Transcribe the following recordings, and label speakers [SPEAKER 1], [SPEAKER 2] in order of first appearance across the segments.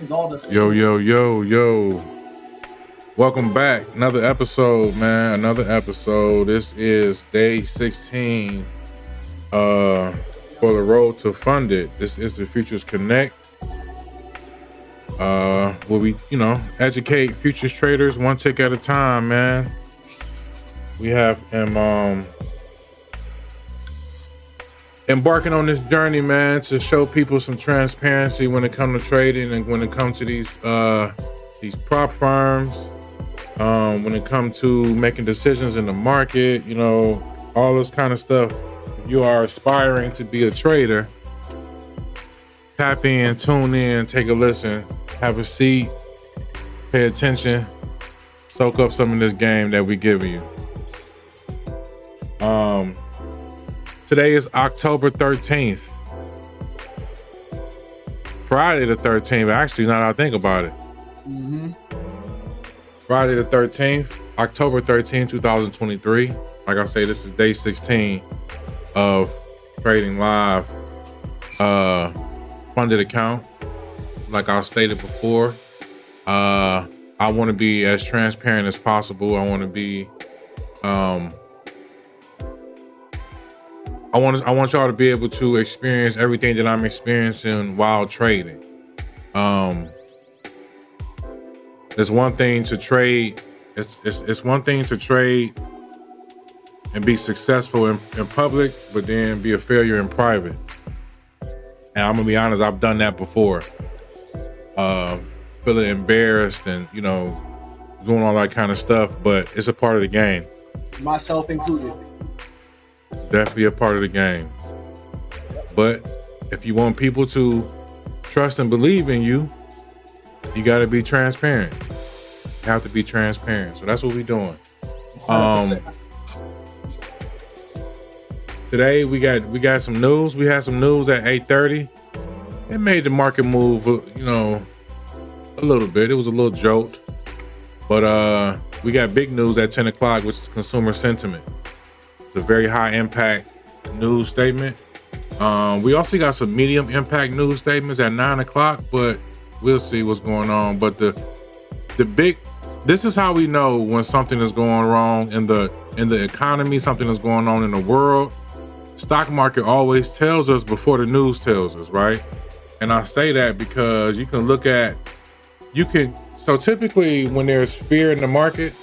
[SPEAKER 1] With all the
[SPEAKER 2] Yo,
[SPEAKER 1] skills.
[SPEAKER 2] yo, yo, yo. Welcome back. Another episode, man. Another episode. This is day 16 for the road to fund it. This is the Futures Connect. Where we, educate futures traders one tick at a time, man. We have him embarking on this journey, man, to show people some transparency when it comes to trading and when it comes to these prop firms, when it comes to making decisions in the market, all this kind of stuff. If you are aspiring to be a trader, tap in, tune in, take a listen, have a seat, pay attention, soak up some of this game that we give you. Today is October 13th. Friday the 13th, actually, now that I think about it. Friday the 13th, October 13th, 2023. Like I say, this is day 16 of Trading Live funded account. Like I stated before, I want to be as transparent as possible. I want to be I want y'all to be able to experience everything that I'm experiencing while trading. It's one thing to trade. It's one thing to trade and be successful in public, but then be a failure in private. And I'm gonna be honest, I've done that before. Feeling embarrassed and doing all that kind of stuff, but it's a part of the game.
[SPEAKER 1] Myself included.
[SPEAKER 2] Definitely a part of the game. But if you want people to trust and believe in you, you got to be transparent. You have to be transparent. So that's what we're doing.
[SPEAKER 1] 100%.
[SPEAKER 2] Today we got some news. We had some news at 8:30. It made the market move, a little bit. It was a little jolt. But we got big news at 10 o'clock, which is consumer sentiment. It's a very high impact news statement. We also got some medium impact news statements at 9 o'clock, but we'll see what's going on. But this is how we know when something is going wrong in the economy, something is going on in the world. Stock market always tells us before the news tells us, right? And I say that because so typically when there's fear in the market,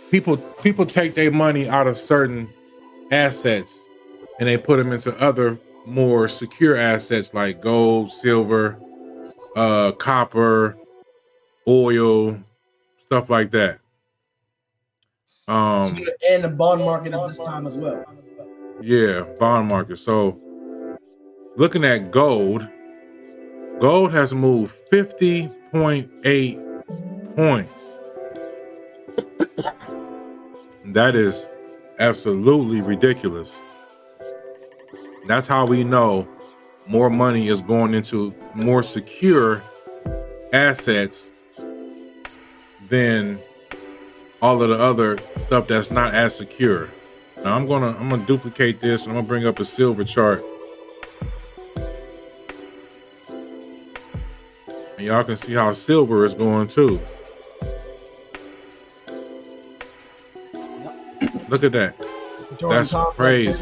[SPEAKER 2] people take their money out of certain assets and they put them into other more secure assets like gold, silver, copper, oil, stuff like that.
[SPEAKER 1] And the bond market of this time as well.
[SPEAKER 2] Yeah, bond market. So looking at gold has moved 50.8 points. That is absolutely ridiculous. That's how we know more money is going into more secure assets than all of the other stuff that's not as secure. Now I'm gonna duplicate this and I'm gonna bring up a silver chart. And y'all can see how silver is going too. Look at that. That's crazy.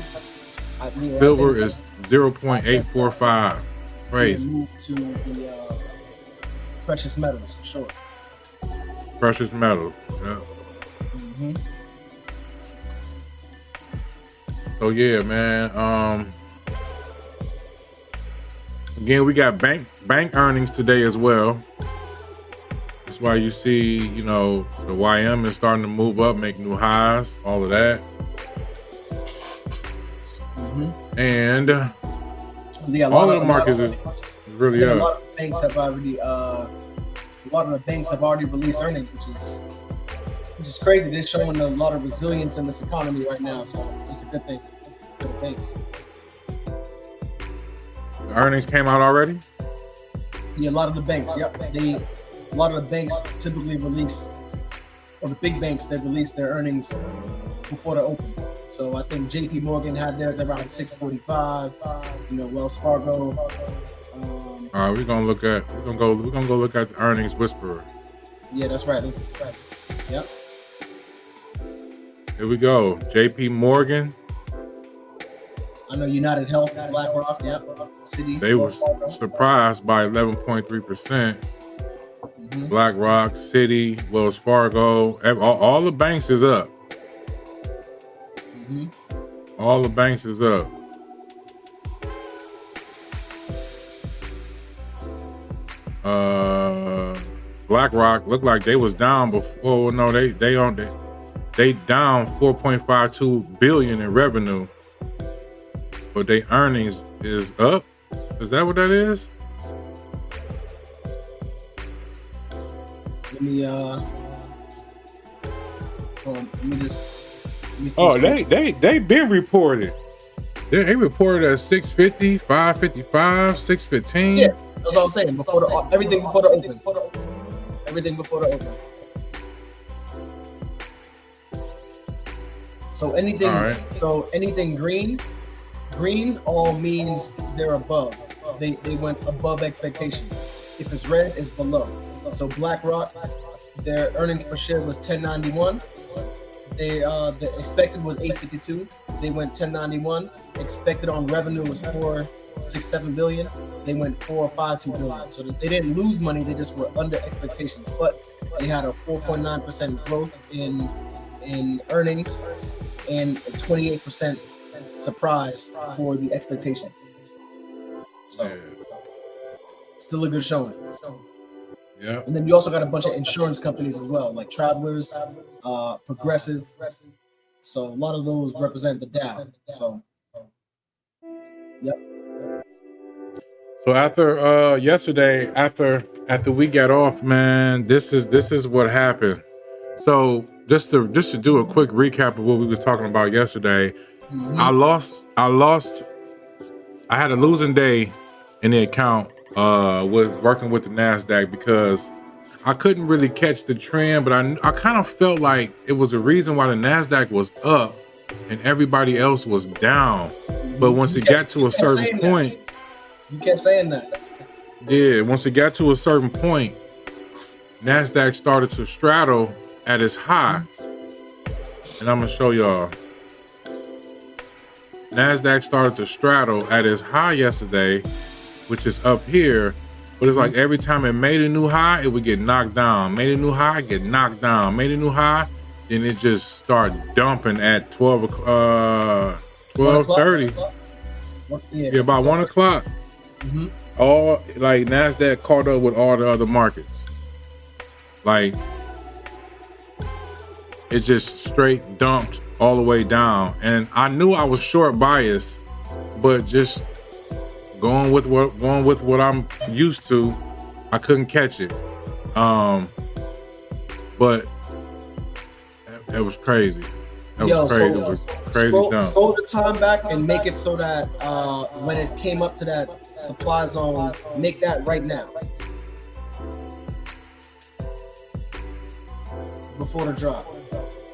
[SPEAKER 2] Silver is 0.845. Crazy.
[SPEAKER 1] Move to the precious metals for sure.
[SPEAKER 2] Precious metal. Yeah. So yeah, man. Again, we got bank earnings today as well. That's why you see, the YM is starting to move up, make new highs, all of that. And all of the markets is really up.
[SPEAKER 1] A lot of banks have already, released earnings, which is crazy. They're showing a lot of resilience in this economy right now, so it's a good thing for the banks.
[SPEAKER 2] The earnings came out already?
[SPEAKER 1] Yeah, a lot of the banks. Yep, a lot of the banks typically release, or the big banks, they release their earnings before the open. So I think JP Morgan had theirs around 6:45. Wells Fargo,
[SPEAKER 2] All right, we're gonna go look at the earnings whisperer.
[SPEAKER 1] Yeah, that's right. Yep.
[SPEAKER 2] Here we go. J.P. Morgan.
[SPEAKER 1] I know United Health, BlackRock, yep. Citi.
[SPEAKER 2] They were surprised by 11.3%. BlackRock, Citi, Wells Fargo, all the banks is up. All the banks is up. BlackRock looked like they was down before. No, they down 4.52 billion in revenue, but their earnings is up. Is that what that is?
[SPEAKER 1] Let me
[SPEAKER 2] they been reported. They reported at 650, 555, 615.
[SPEAKER 1] Yeah, that's what I'm saying. Everything before the open. Everything before the open. So anything green all means they're above. They went above expectations. If it's red, it's below. So BlackRock, their earnings per share was 1091. The expected was 852. They went 1091. Expected on revenue was 467 billion. They went 452 billion. So they didn't lose money. They just were under expectations. But they had a 4.9% growth in earnings and a 28% surprise for the expectation. So still a good showing.
[SPEAKER 2] Yeah.
[SPEAKER 1] And then you also got a bunch of insurance companies as well, like Travelers, Progressive. So a lot of those represent the Dow. So, yep.
[SPEAKER 2] So after yesterday, after we got off, man, this is what happened. So just to do a quick recap of what we was talking about yesterday, I had a losing day in the account with working with the NASDAQ because I couldn't really catch the trend, but I kind of felt like it was a reason why the NASDAQ was up and everybody else was down. But once it got to a certain point,
[SPEAKER 1] you kept saying that.
[SPEAKER 2] Yeah, once it got to a certain point, NASDAQ started to straddle at its high. And I'm gonna show y'all. NASDAQ started to straddle at its high yesterday, which is up here. But it's like every time it made a new high, it would get knocked down. Made a new high, get knocked down. Made a new high, then it just started dumping at 12:30. Yeah, about 1 o'clock. All like NASDAQ caught up with all the other markets. Like it just straight dumped all the way down. And I knew I was short biased, but just going with what I'm used to, I couldn't catch it. But it was crazy. It was crazy dump.
[SPEAKER 1] Scroll the time back and make it so that when it came up to that supply zone, make that right now. Before the drop.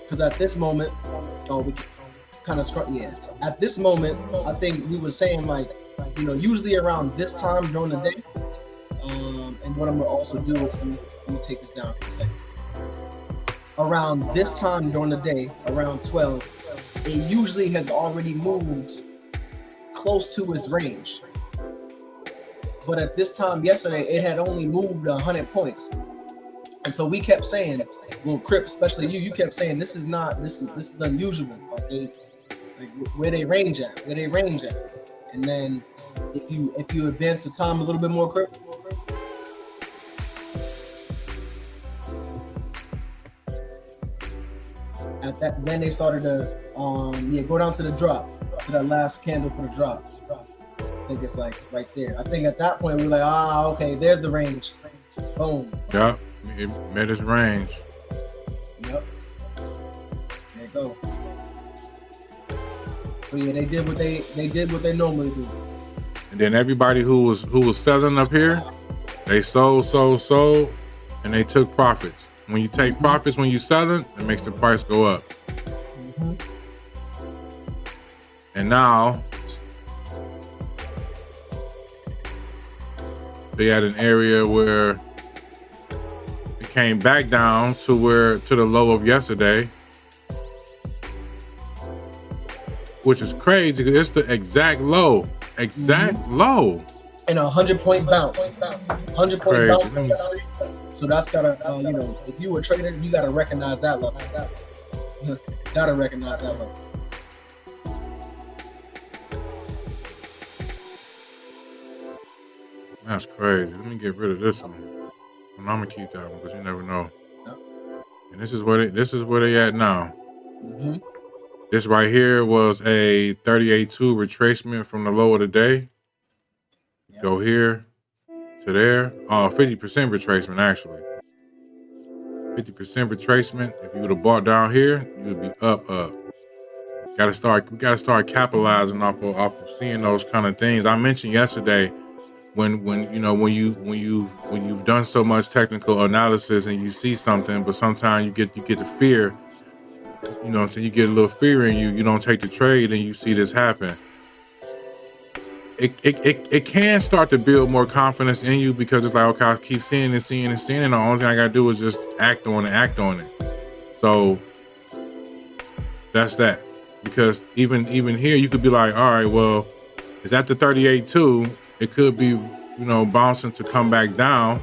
[SPEAKER 1] Because at this moment, we kind of at this moment, I think we were saying like, usually around this time during the day, and what I'm gonna also do is let me take this down for a second. Around this time during the day, around 12, it usually has already moved close to its range. But at this time yesterday, it had only moved 100 points. And so we kept saying, well, Crip, especially you kept saying this is unusual. Where they range at. And then if you advance the time a little bit more, Crip. At that, then they started to go down to the drop, to that last candle for the drop. I think it's like right there. I think at that point we were like, okay, there's the range. Boom.
[SPEAKER 2] Yeah, it met its range.
[SPEAKER 1] Yep. There you go. So yeah, they did what they normally do.
[SPEAKER 2] And then everybody who was selling up here, they sold, and they took profits. When you take profits when you selling, it makes the price go up. And now they had an area where it came back down to the low of yesterday, which is crazy because it's the exact low. Low.
[SPEAKER 1] And a 100-point bounce. 100-point bounce. So that's gotta, if you were a trader, you gotta recognize that level. Gotta recognize that level.
[SPEAKER 2] That's crazy. Let me get rid of this one. And I'm gonna keep that one because you never know.
[SPEAKER 1] Yep.
[SPEAKER 2] And this is where they at now.
[SPEAKER 1] Mm-hmm.
[SPEAKER 2] This right here was a 38.2 retracement from the low of the day. Yep. Go here to there. 50% retracement actually. 50% retracement. If you would have bought down here, you would be up. We gotta start capitalizing off of seeing those kind of things. I mentioned yesterday when you've done so much technical analysis and you see something, but sometimes you get the fear. So you get a little fear in you. You don't take the trade, and you see this happen. It can start to build more confidence in you because it's like, okay, I keep seeing and seeing and seeing, and the only thing I gotta do is just act on it. So that's that. Because even here, you could be like, all right, well, it's at the 38.2. It could be, bouncing to come back down.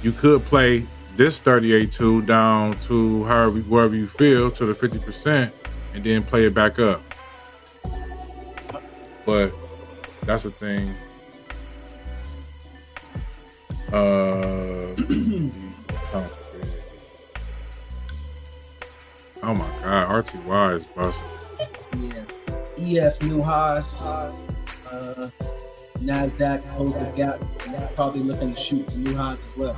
[SPEAKER 2] You could play this 38.2 down to wherever you feel to the 50%, and then play it back up. But that's the thing. Oh my God, RTY is busting.
[SPEAKER 1] Yeah, ES new highs. NASDAQ closed the gap. Probably looking to shoot to new highs as well.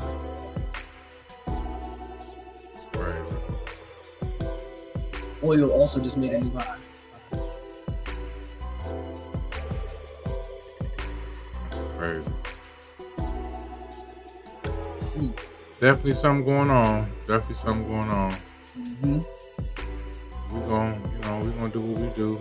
[SPEAKER 2] It's crazy.
[SPEAKER 1] Oil also just made a new high.
[SPEAKER 2] Crazy. Definitely something going on.
[SPEAKER 1] Mm-hmm.
[SPEAKER 2] We're gonna do what we do.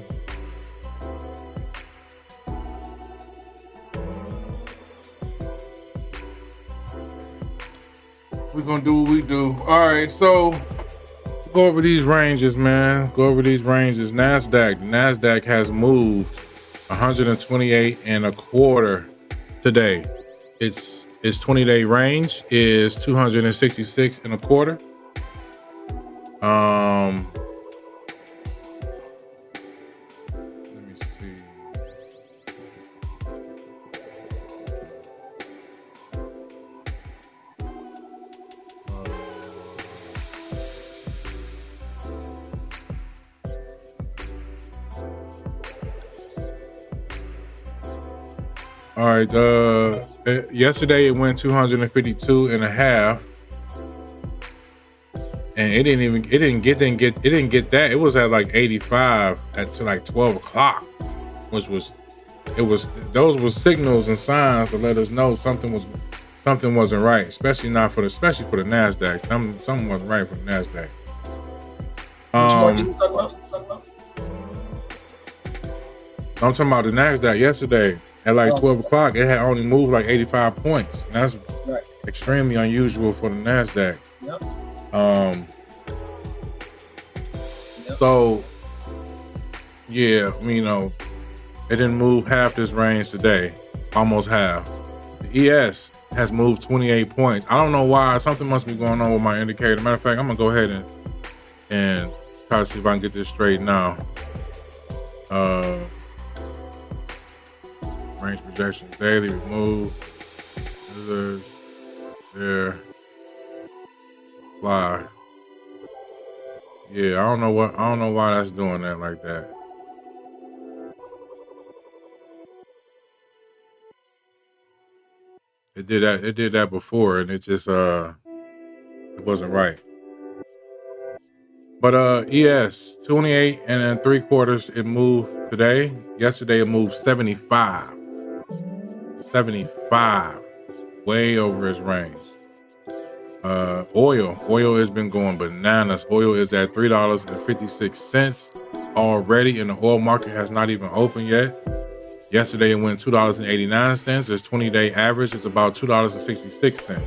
[SPEAKER 2] We're gonna do what we do. All right, so go over these ranges, man. NASDAQ has moved 128 and a quarter today. Its 20-day range is 266 and a quarter. Let me see. All right, yesterday it went 252 and a half, and it didn't get that. It was at like 85 to like 12 o'clock, those were signals and signs to let us know something wasn't right, especially for the NASDAQ. Something wasn't right for the NASDAQ. I'm talking about the NASDAQ yesterday. At like 12 o'clock, it had only moved like 85 points. And that's extremely unusual for the NASDAQ.
[SPEAKER 1] Yep.
[SPEAKER 2] So, yeah, it didn't move half this range today, almost half. The ES has moved 28 points. I don't know why. Something must be going on with my indicator. Matter of fact, I'm gonna go ahead and try to see if I can get this straight now. Range projection, daily remove, scissors, there, apply. Yeah, I don't know why that's doing that like that. It did that before, and it just it wasn't right. But ES 28 and 3/4, it moved today. Yesterday it moved 75. 75, way over its range. Oil has been going bananas. Oil is at $3.56 already, and the oil market has not even opened yet. Yesterday it went $2.89. Its 20-day average is about $2.66.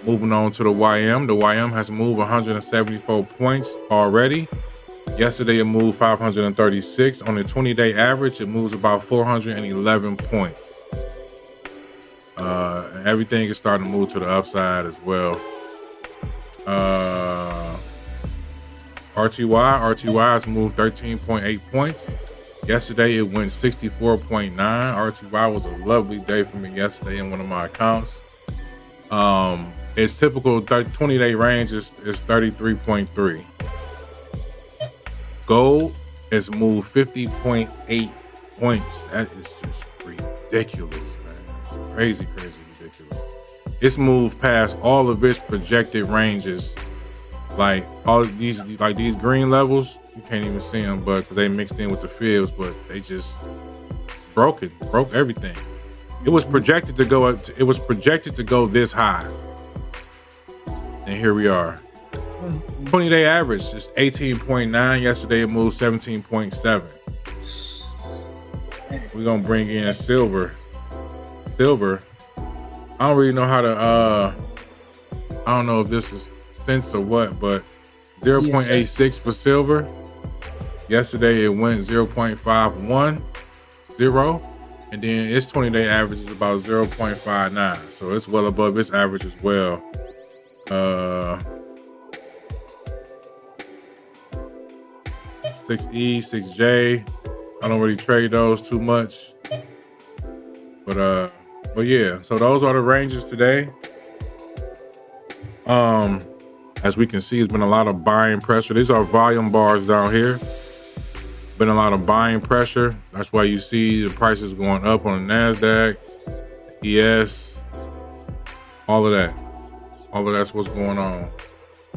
[SPEAKER 2] Moving on to the YM. The YM has moved 174 points already. Yesterday it moved 536. On the 20-day average, it moves about 411 points. And everything is starting to move to the upside as well. RTY has moved 13.8 points. Yesterday it went 64.9. RTY was a lovely day for me yesterday in one of my accounts. Its typical 20-day range is 33.3. Gold has moved 50.8 points. That is just ridiculous, man. Crazy ridiculous. It's moved past all of its projected ranges. Like all these green levels, you can't even see them, but because they mixed in with the fields, but they just broke everything. It was projected to go up. It was projected to go this high, and here we are. 20-day average is 18.9. Yesterday it moved 17.7. We're gonna bring in silver. I don't really know how to. I don't know if this is cents or what, but 0.86 for silver. Yesterday it went 0.510, and then its 20-day average is about 0.59. So it's well above its average as well. 6E, 6J. I don't really trade those too much. But yeah, so those are the ranges today. As we can see, it's been a lot of buying pressure. These are volume bars down here. Been a lot of buying pressure. That's why you see the prices going up on the NASDAQ, ES, all of that. All of that's what's going on.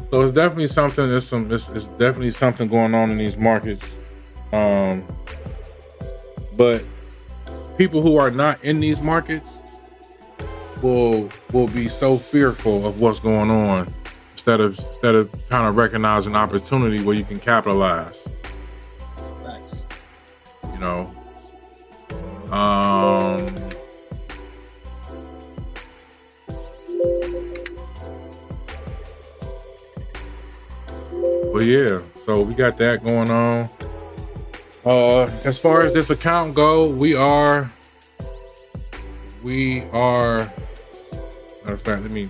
[SPEAKER 2] So it's definitely something. It's definitely something going on in these markets. But people who are not in these markets will be so fearful of what's going on instead of kind of recognizing opportunity where you can capitalize.
[SPEAKER 1] Thanks.
[SPEAKER 2] You know. But yeah, so we got that going on. As far as this account go, we are. Matter of fact, let me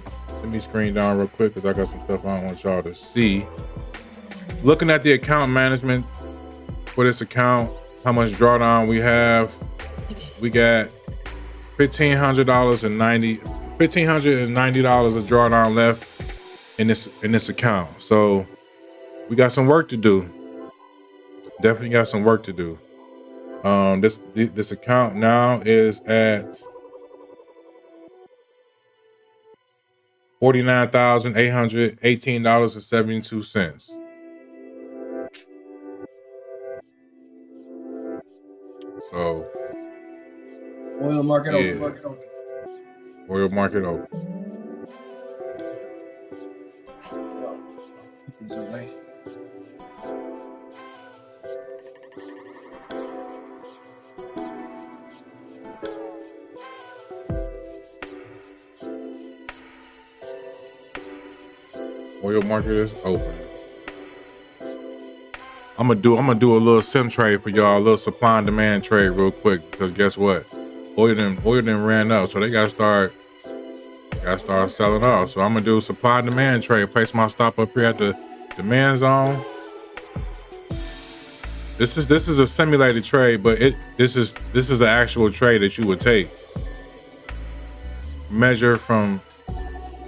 [SPEAKER 2] screen down real quick because I got some stuff I don't want y'all to see. Looking at the account management for this account, how much drawdown we have. We got $1,590 of drawdown left in this account. So we got some work to do. Definitely got some work to do. This account now is at $49,818.72. So
[SPEAKER 1] oil market open.
[SPEAKER 2] Oil market open.
[SPEAKER 1] Put these away.
[SPEAKER 2] Oil market is open. I'm gonna do a little sim trade for y'all, a little supply and demand trade real quick, because guess what? Oil done ran up, so they gotta start selling off. So I'm gonna do a supply and demand trade, place my stop up here at the demand zone. This is a simulated trade, but this is the actual trade that you would take. Measure from.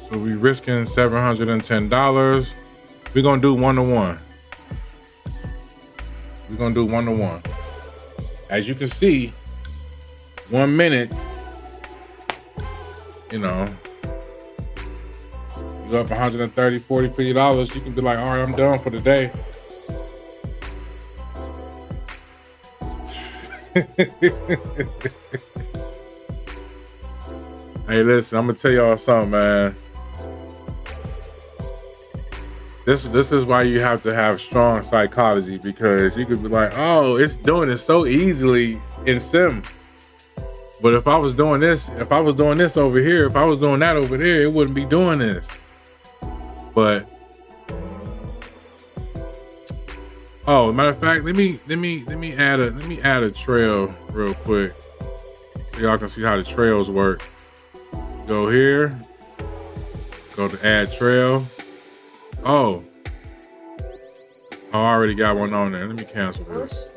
[SPEAKER 2] So we risking $710. We're gonna do 1-to-1. We're gonna do 1-to-1. As you can see, 1 minute, you know, you up $130, $40, $50, you can be like, all right, I'm done for the day. Hey, listen, I'm gonna tell y'all something, man. This is why you have to have strong psychology, because you could be like, oh, it's doing it so easily. in sim. But if I was doing this over here, if I was doing that over there, it wouldn't be doing this. But oh, matter of fact, let me add a trail real quick so y'all can see how the trails work. Go here, go to add trail. Oh, I already got one on there. Let me cancel this.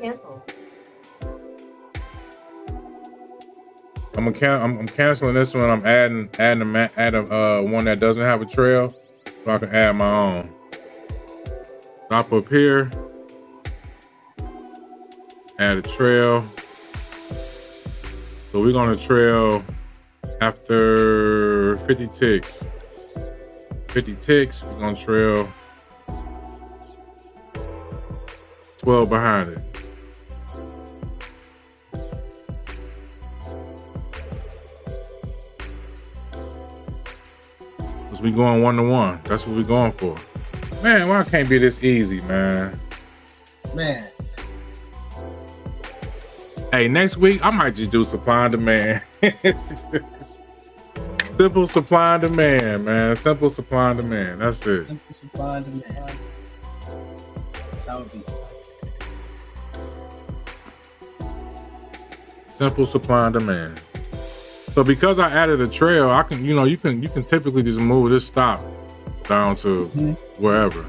[SPEAKER 2] I'm canceling this one. I'm adding one that doesn't have a trail, so I can add my own. Stop up here. Add a trail. So we're gonna trail after 50 ticks. 50 ticks, we're gonna trail 12 behind it. Cause we going 1-to-1. That's what we're going for. Man, why can't be this easy, man?
[SPEAKER 1] Man.
[SPEAKER 2] Hey, next week I might just do supply and demand. Simple supply and demand, man. Simple supply and demand. That's it.
[SPEAKER 1] Simple supply and demand. That's how it be.
[SPEAKER 2] Simple supply and demand. So because I added a trail, I can, you can typically just move this stop down to wherever.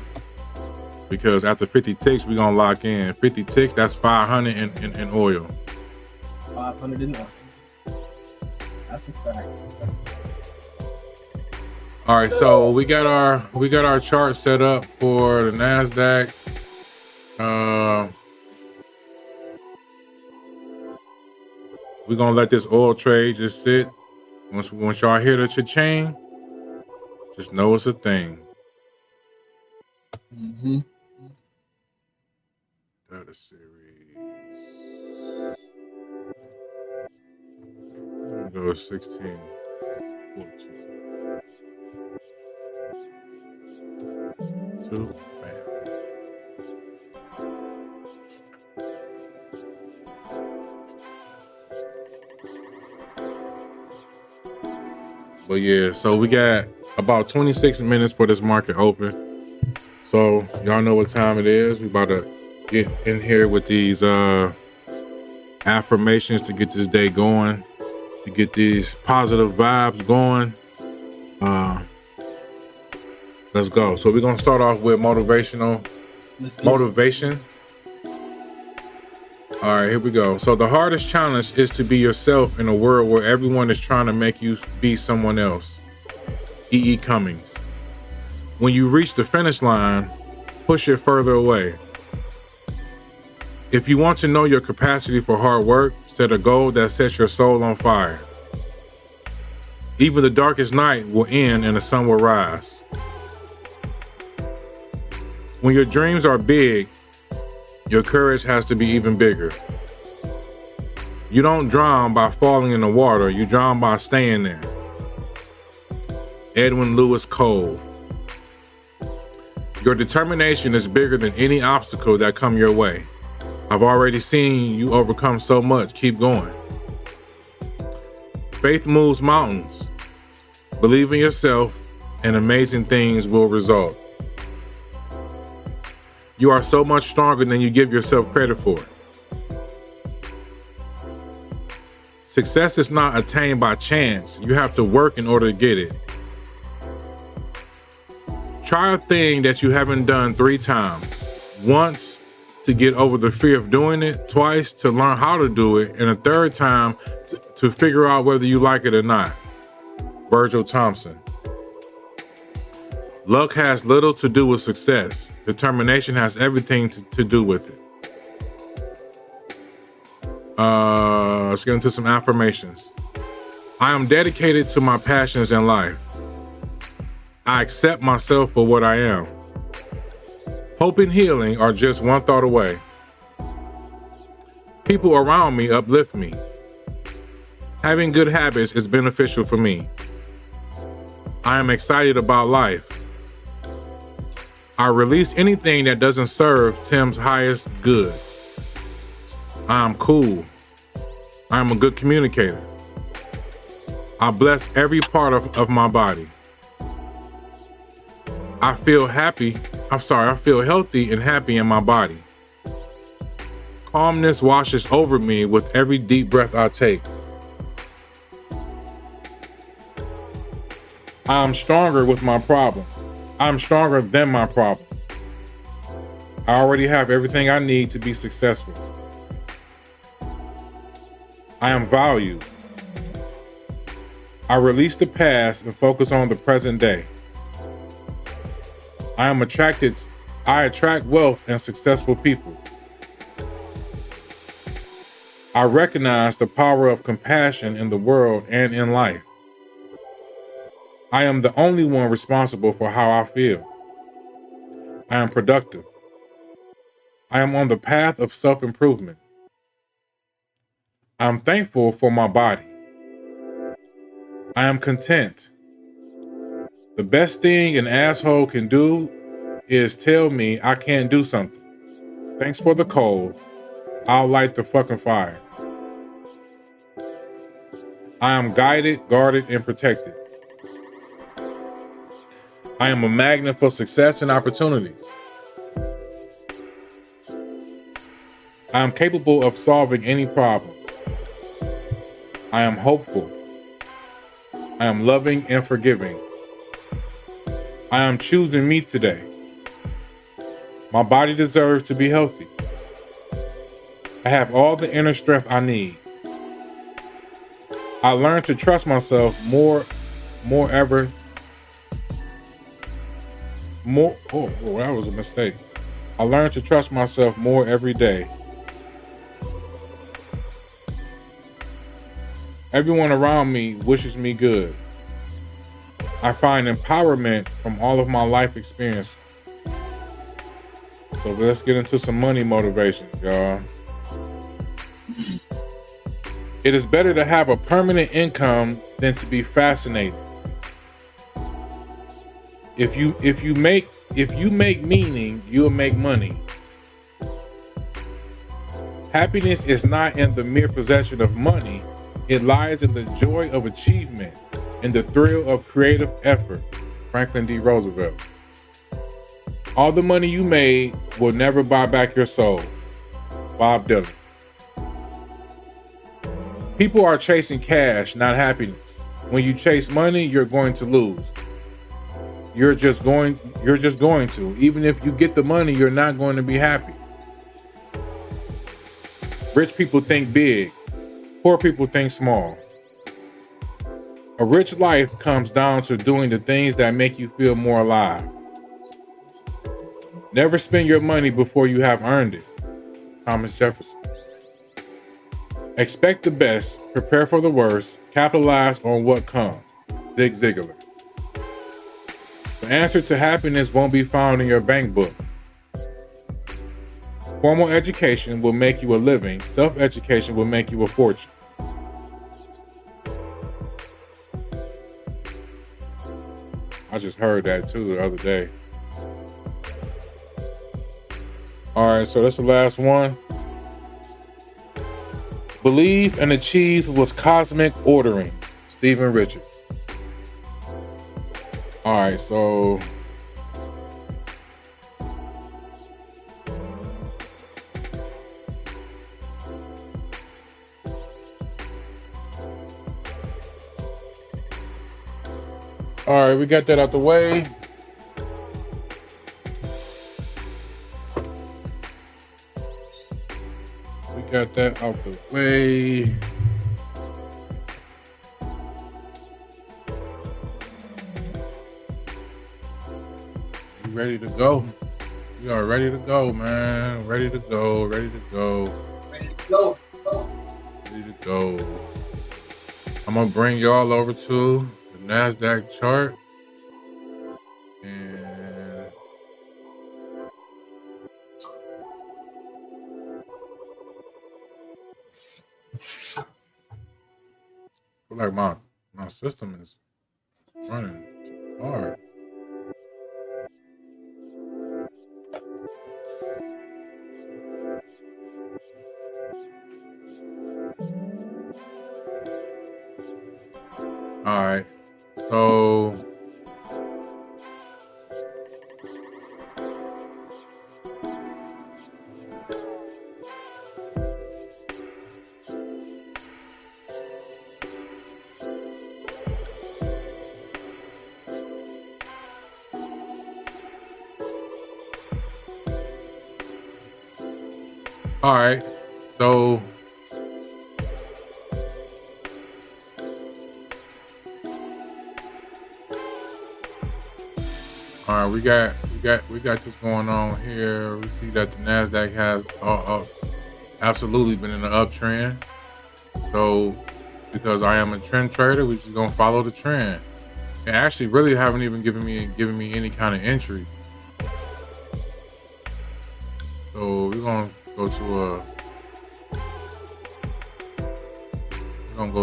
[SPEAKER 2] Because after 50 ticks, we're gonna lock in. 50 ticks, that's 500 in oil.
[SPEAKER 1] 500 in oil. That's a fact.
[SPEAKER 2] All right, so we got our chart set up for the NASDAQ. We're gonna let this oil trade just sit. Once y'all hear the cha-ching, just know it's a thing. Data series. Go 16. 14. 2. Bam. But yeah, so we got about 26 minutes for this market open. So y'all know what time it is. We about to get in here with these affirmations to get this day going, to get these positive vibes going. Let's go. So we're gonna start off with motivation. All right, here we go. So the hardest challenge is to be yourself in a world where everyone is trying to make you be someone else. E.E. Cummings. When you reach the finish line, push it further away. If you want to know your capacity for hard work, set a goal that sets your soul on fire. Even the darkest night will end and the sun will rise. When your dreams are big, your courage has to be even bigger. You don't drown by falling in the water, you drown by staying there. Edwin Lewis Cole. Your determination is bigger than any obstacle that come your way. I've already seen you overcome so much, keep going. Faith moves mountains. Believe in yourself and amazing things will result. You are so much stronger than you give yourself credit for. Success is not attained by chance. You have to work in order to get it. Try a thing that you haven't done 3 times. Once to get over the fear of doing it, twice to learn how to do it, and a 3rd time to figure out whether you like it or not. Virgil Thompson. Luck has little to do with success. Determination has everything to do with it. Let's get into some affirmations. I am dedicated to my passions in life. I accept myself for what I am. Hope and healing are just one thought away. People around me uplift me. Having good habits is beneficial for me. I am excited about life. I release anything that doesn't serve Tim's highest good. I am cool. I am a good communicator. I bless every part of my body. I feel healthy and happy in my body. Calmness washes over me with every deep breath I take. I am stronger with my problems. I'm stronger than my problem. I already have everything I need to be successful. I am valued. I release the past and focus on the present day. I attract wealth and successful people. I recognize the power of compassion in the world and in life. I am the only one responsible for how I feel. I am productive. I am on the path of self-improvement. I am thankful for my body. I am content. The best thing an asshole can do is tell me I can't do something. Thanks for the cold. I'll light the fucking fire. I am guided, guarded, and protected. I am a magnet for success and opportunities. I am capable of solving any problem. I am hopeful. I am loving and forgiving. I am choosing me today. My body deserves to be healthy. I have all the inner strength I need. I learned to trust myself that was a mistake. I learned to trust myself more every day. Everyone around me wishes me good. I find empowerment from all of my life experience. So let's get into some money motivation, y'all. It is better to have a permanent income than to be fascinated. If you make meaning, you'll make money. Happiness is not in the mere possession of money. It lies in the joy of achievement and the thrill of creative effort. Franklin D. Roosevelt. All the money you made will never buy back your soul. Bob Dylan. People are chasing cash, not happiness. When you chase money, you're going to lose. You're just going to. Even if you get the money, you're not going to be happy. Rich people think big. Poor people think small. A rich life comes down to doing the things that make you feel more alive. Never spend your money before you have earned it. Thomas Jefferson. Expect the best, prepare for the worst, capitalize on what comes. Zig Ziglar. The answer to happiness won't be found in your bank book. Formal education will make you a living. Self-education will make you a fortune. I just heard that too the other day. All right, so that's the last one. Believe and achieve with cosmic ordering. Stephen Richards. All right, so all right, we got that out the way. Got that out the way. You ready to go? We are ready to go, man. Ready to go. Ready to go.
[SPEAKER 1] Ready to go.
[SPEAKER 2] Ready to go. I'm gonna bring y'all over to the NASDAQ chart. And feel like my system is running hard. All right. So all right, we got this going on here. We see that the Nasdaq has absolutely been in an uptrend. So because I am a trend trader, we just gonna follow the trend. And actually, really haven't even given me any kind of entry. So we're gonna go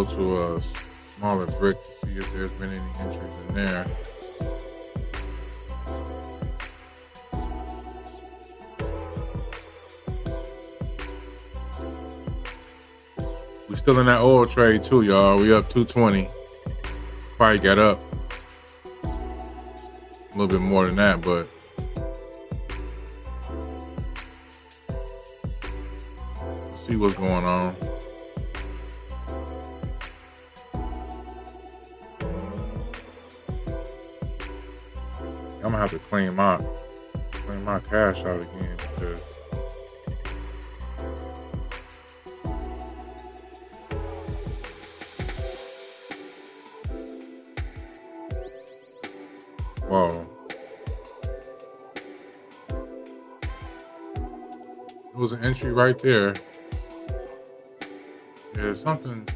[SPEAKER 2] to a smaller brick to see if there's been any entries in there. We still in that oil trade too, y'all. We up 220. Probably got up a little bit more than that, but let's see what's going on. I'm gonna have to clean my cash out again because whoa. There was an entry right there. Yeah, something,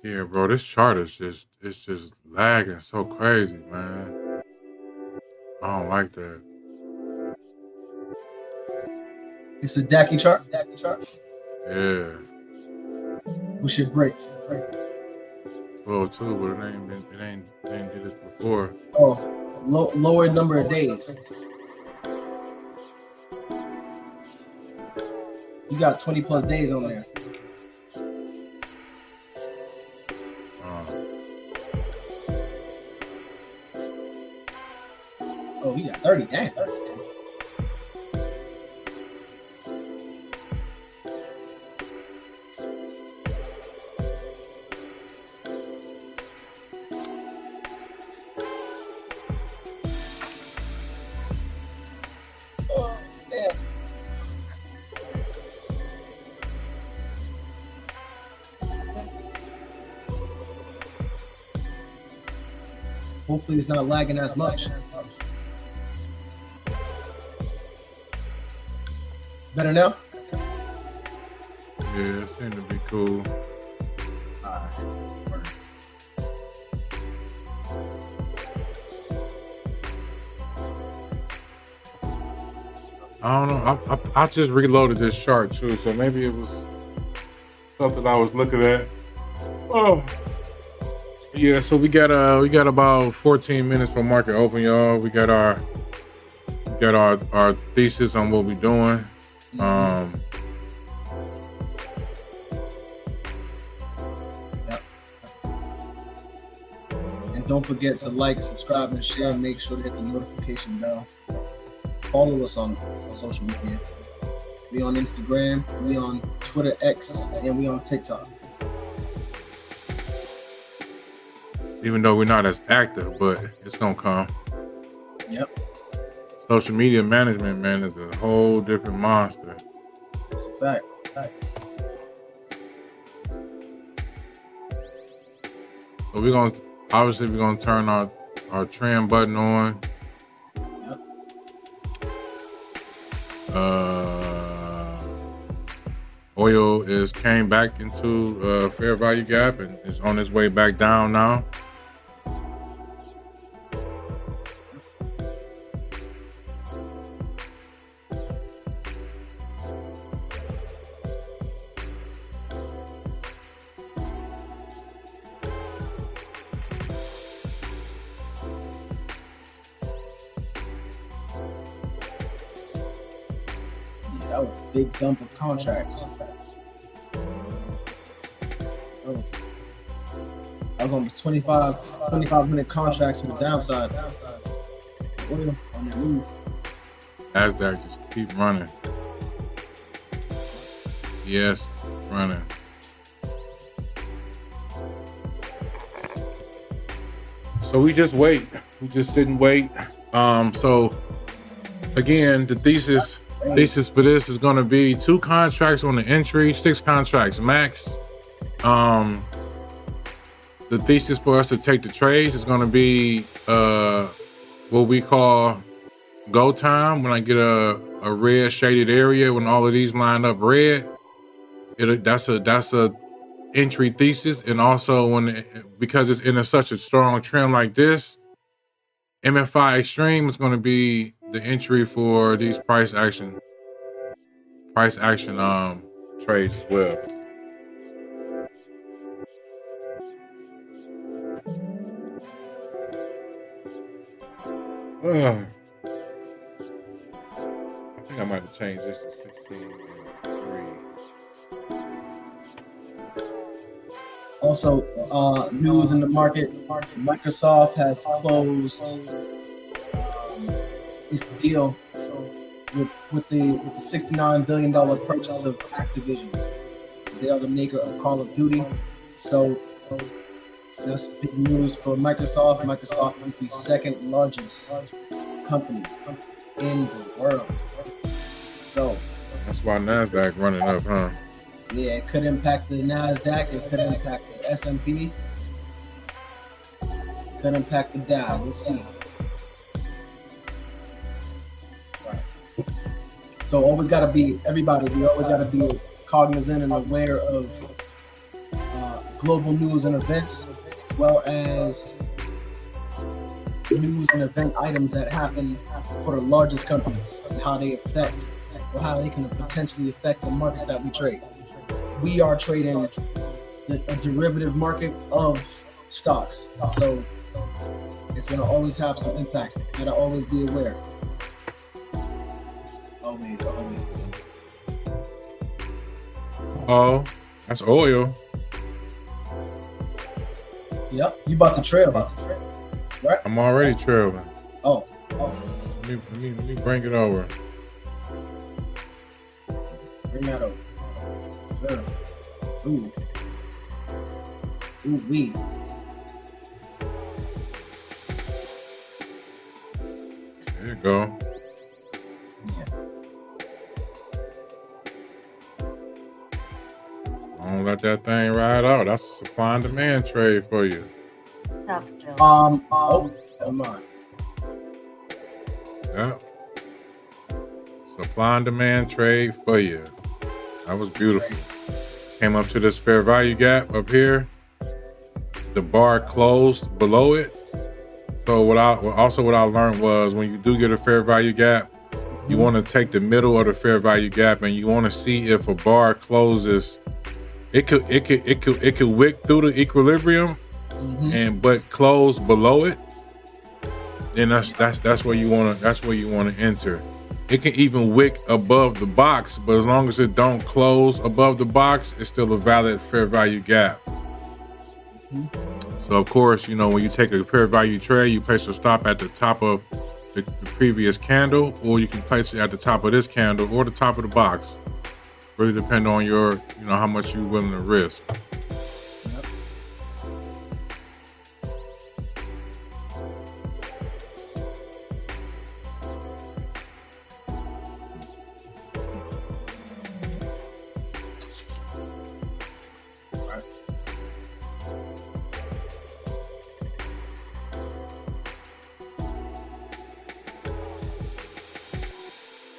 [SPEAKER 2] yeah, bro, this chart is just lagging so crazy, man. I don't like that.
[SPEAKER 1] It's a Dacky chart.
[SPEAKER 2] Yeah.
[SPEAKER 1] We should break.
[SPEAKER 2] Well, too, but it ain't did this before.
[SPEAKER 1] Oh, lower number of days. You got 20 plus days on there. Oh, you got 30. Damn. Oh, damn. Hopefully it's not lagging as much. Better now?
[SPEAKER 2] Yeah, it seemed to be cool. I don't know. I just reloaded this chart too, so maybe it was something I was looking at. Oh, yeah. So we got about 14 minutes for market open, y'all. We got our thesis on what we're doing.
[SPEAKER 1] Yep. And don't forget to like, subscribe, and share. Make sure to hit the notification bell follow us on social media. We on Instagram, we on Twitter X, and we on TikTok.
[SPEAKER 2] Even though we're not as active, but it's gonna come.
[SPEAKER 1] Yep.
[SPEAKER 2] Social media management, man, is a whole different monster.
[SPEAKER 1] That's a fact.
[SPEAKER 2] So we're gonna turn our trend button on. Oil came back into fair value gap and is on its way back down now.
[SPEAKER 1] That was a big dump of contracts. That was almost 2,500 contracts to the downside. Oil on the move.
[SPEAKER 2] NASDAQ just keep running. Yes, running. So we just wait. We just sit and wait. So again, the thesis for this is going to be 2 contracts on the entry, 6 contracts max. The thesis for us to take the trades is going to be what we call go time. When I get a red shaded area, when all of these line up red, that's a entry thesis. And also because it's in such a strong trend like this, MFI Extreme is going to be the entry for these price action trades as well. I think I might have changed this to 16.3.
[SPEAKER 1] Also, news in the market, Microsoft has closed this deal with the $69 billion purchase of Activision. So they are the maker of Call of Duty. So that's big news for Microsoft. Microsoft is the second largest company in the world. So
[SPEAKER 2] that's why NASDAQ running up, huh?
[SPEAKER 1] Yeah, it could impact the NASDAQ. It could impact the S&P. It could impact the Dow. We'll see. So we always got to be cognizant and aware of global news and events, as well as news and event items that happen for the largest companies and how they can potentially affect the markets that we trade. We are trading a derivative market of stocks, so it's going to always have some impact. You got to always be aware. Always.
[SPEAKER 2] Oh, that's oil.
[SPEAKER 1] Yep, you about to trail, right?
[SPEAKER 2] I'm already trailing.
[SPEAKER 1] Oh.
[SPEAKER 2] Let me bring it over.
[SPEAKER 1] Bring that over. Sir. Ooh, wee.
[SPEAKER 2] There you go.
[SPEAKER 1] Yeah.
[SPEAKER 2] Don't let that thing ride out. That's a supply and demand trade for you.
[SPEAKER 1] Come on.
[SPEAKER 2] Yeah. Supply and demand trade for you. That was beautiful. Came up to this fair value gap up here. The bar closed below it. So what I learned was when you do get a fair value gap, you want to take the middle of the fair value gap and you want to see if a bar closes. It could wick through the equilibrium, but close below it. Then that's where you want to enter. It can even wick above the box, but as long as it don't close above the box, it's still a valid fair value gap. So of course, when you take a fair value trade, you place your stop at the top of the previous candle, or you can place it at the top of this candle or the top of the box. Really depend on your, how much you're willing to risk.
[SPEAKER 1] Yep. Right.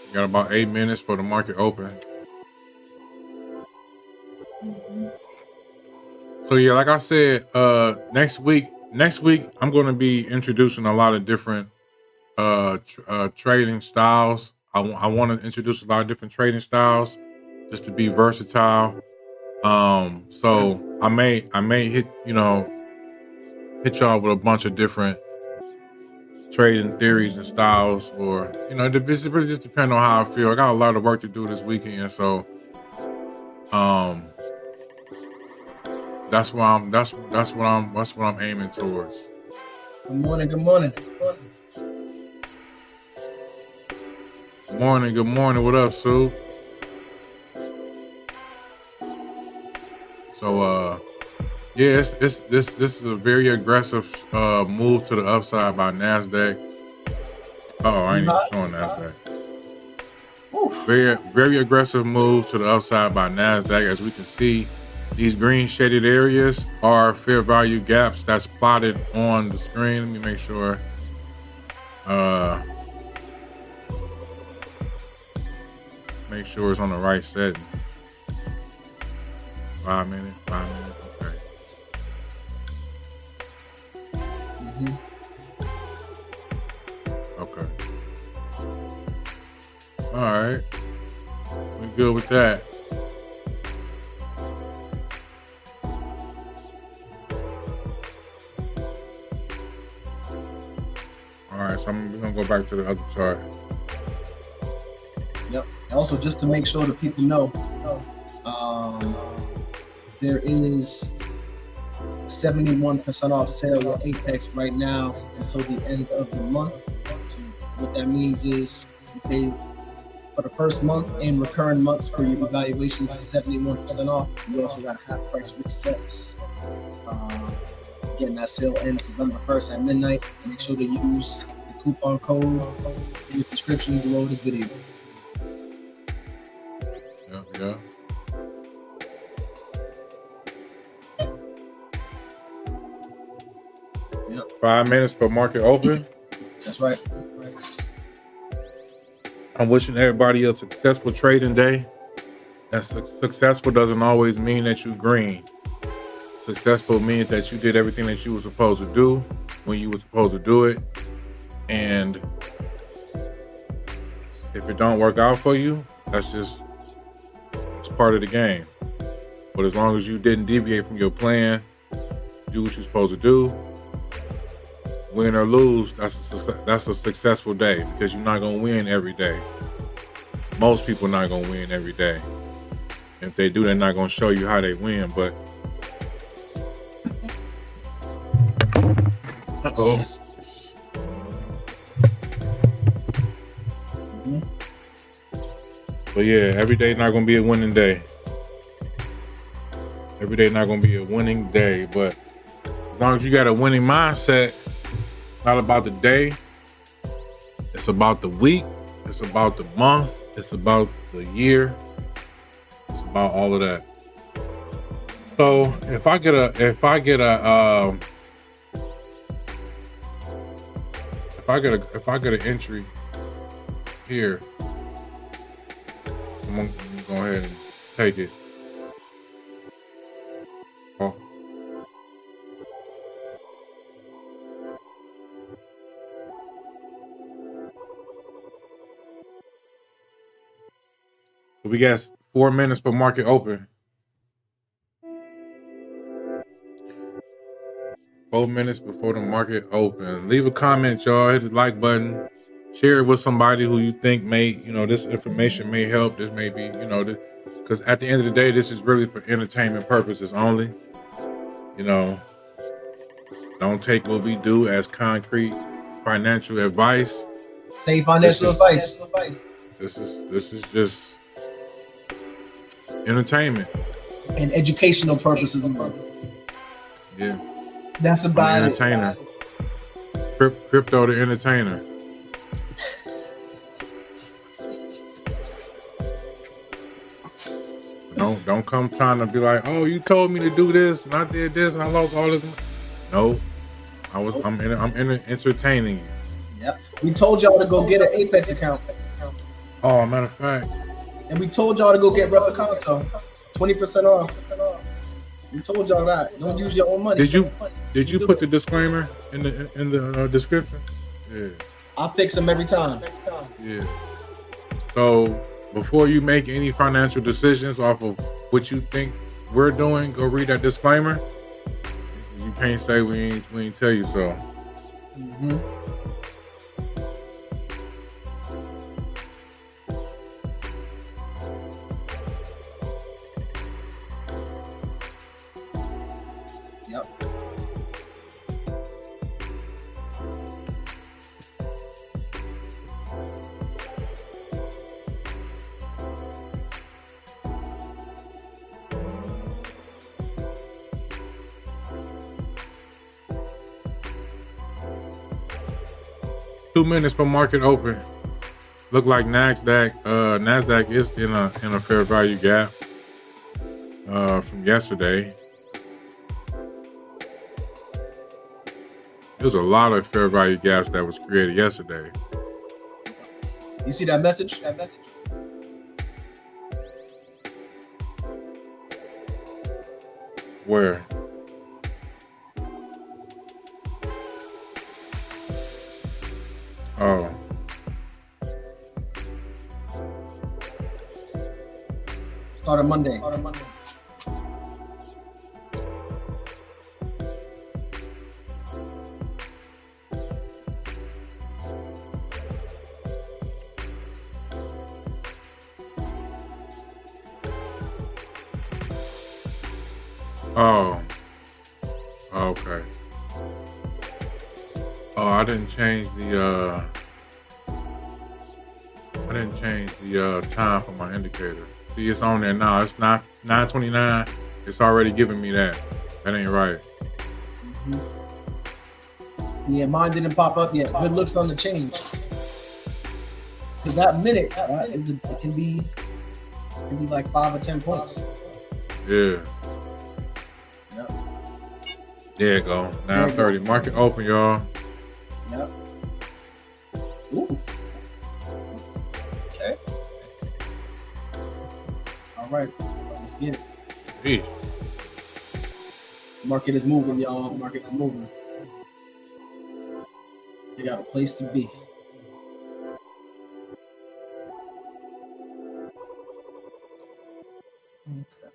[SPEAKER 2] You got about 8 minutes for the market open. So yeah, like I said, next week I'm going to be introducing a lot of different trading styles. I want to introduce a lot of different trading styles just to be versatile. So I may hit y'all with a bunch of different trading theories and styles, or it really just depends on how I feel. I got a lot of work to do this weekend, so that's what I'm aiming towards.
[SPEAKER 1] Good morning. Good morning.
[SPEAKER 2] Good morning. What up, Sue? So yeah, this is a very aggressive move to the upside by Nasdaq. I ain't even showing Nasdaq.
[SPEAKER 1] Oof.
[SPEAKER 2] Very aggressive move to the upside by Nasdaq. As we can see, these green shaded areas are fair value gaps that's plotted on the screen. Let me make sure. Make sure it's on the right setting. 5 minutes. Okay. Okay. All right. We good with that. All right, so we're gonna go back to the other chart.
[SPEAKER 1] Yep. Also, just to make sure that people know, there is 71% off sale with Apex right now until the end of the month. So what that means is you pay for the first month and recurring months for your evaluations is 71% off. You also got half price resets. Again, that sale ends November 1st at midnight. Make sure to use the coupon code in the description below this video.
[SPEAKER 2] Yeah. 5 minutes for market open.
[SPEAKER 1] That's right.
[SPEAKER 2] I'm wishing everybody a successful trading day. That successful doesn't always mean that you green. Successful means that you did everything that you were supposed to do when you were supposed to do it. And if it don't work out for you, it's part of the game. But as long as you didn't deviate from your plan, do what you're supposed to do, win or lose, that's a successful day, because you're not gonna win every day. Most people are not gonna win every day. If they do, they're not gonna show you how they win. But But yeah, every day not gonna be a winning day. Every day not gonna be a winning day, but as long as you got a winning mindset, not about the day, it's about the week, it's about the month, it's about the year, it's about all of that. So if I get an entry here, I'm gonna go ahead and take it. Oh. So we got 4 minutes for market open. 4 minutes before the market open. Leave a comment, y'all. Hit the like button. Share it with somebody who you think may, this information may help. This may be, because at the end of the day, this is really for entertainment purposes only. Don't take what we do as concrete financial advice.
[SPEAKER 1] Say financial advice.
[SPEAKER 2] This is just entertainment
[SPEAKER 1] And educational purposes.
[SPEAKER 2] Yeah.
[SPEAKER 1] That's
[SPEAKER 2] I'm
[SPEAKER 1] about
[SPEAKER 2] the
[SPEAKER 1] it.
[SPEAKER 2] entertainer. Crypto the entertainer. Don't come trying to be like, oh, you told me to do this and I did this and I lost all this money. No, I'm entertaining you.
[SPEAKER 1] Yep. We told y'all to go get an Apex account.
[SPEAKER 2] Oh, matter of fact.
[SPEAKER 1] And we told y'all to go get Replicanto. 20% off. We told y'all that. Don't use your own money.
[SPEAKER 2] Did you put the disclaimer in the description? Yeah.
[SPEAKER 1] I fix them every time.
[SPEAKER 2] Yeah. So before you make any financial decisions off of what you think we're doing, go read that disclaimer. You can't say we ain't tell you so.
[SPEAKER 1] Mm-hmm. Yep.
[SPEAKER 2] 2 minutes for market open. Look like Nasdaq is in a fair value gap from yesterday. There's a lot of fair value gaps that was created yesterday.
[SPEAKER 1] You see that message?
[SPEAKER 2] Where? Oh.
[SPEAKER 1] Started Monday.
[SPEAKER 2] Oh. Okay. Oh, I didn't change the time for my indicator. See, it's on there now. It's not 9:29. It's already giving me that. That ain't right.
[SPEAKER 1] Mm-hmm. Yeah, mine didn't pop up yet. Good looks on the change. Because that minute, it can be like 5 or 10 points.
[SPEAKER 2] Yeah.
[SPEAKER 1] Yep.
[SPEAKER 2] There you go. 9:30. Market open, y'all.
[SPEAKER 1] Yep. Ooh. Okay. All right. Let's get it.
[SPEAKER 2] Hey.
[SPEAKER 1] Market is moving, y'all. Market is moving. They got a place to be. Okay.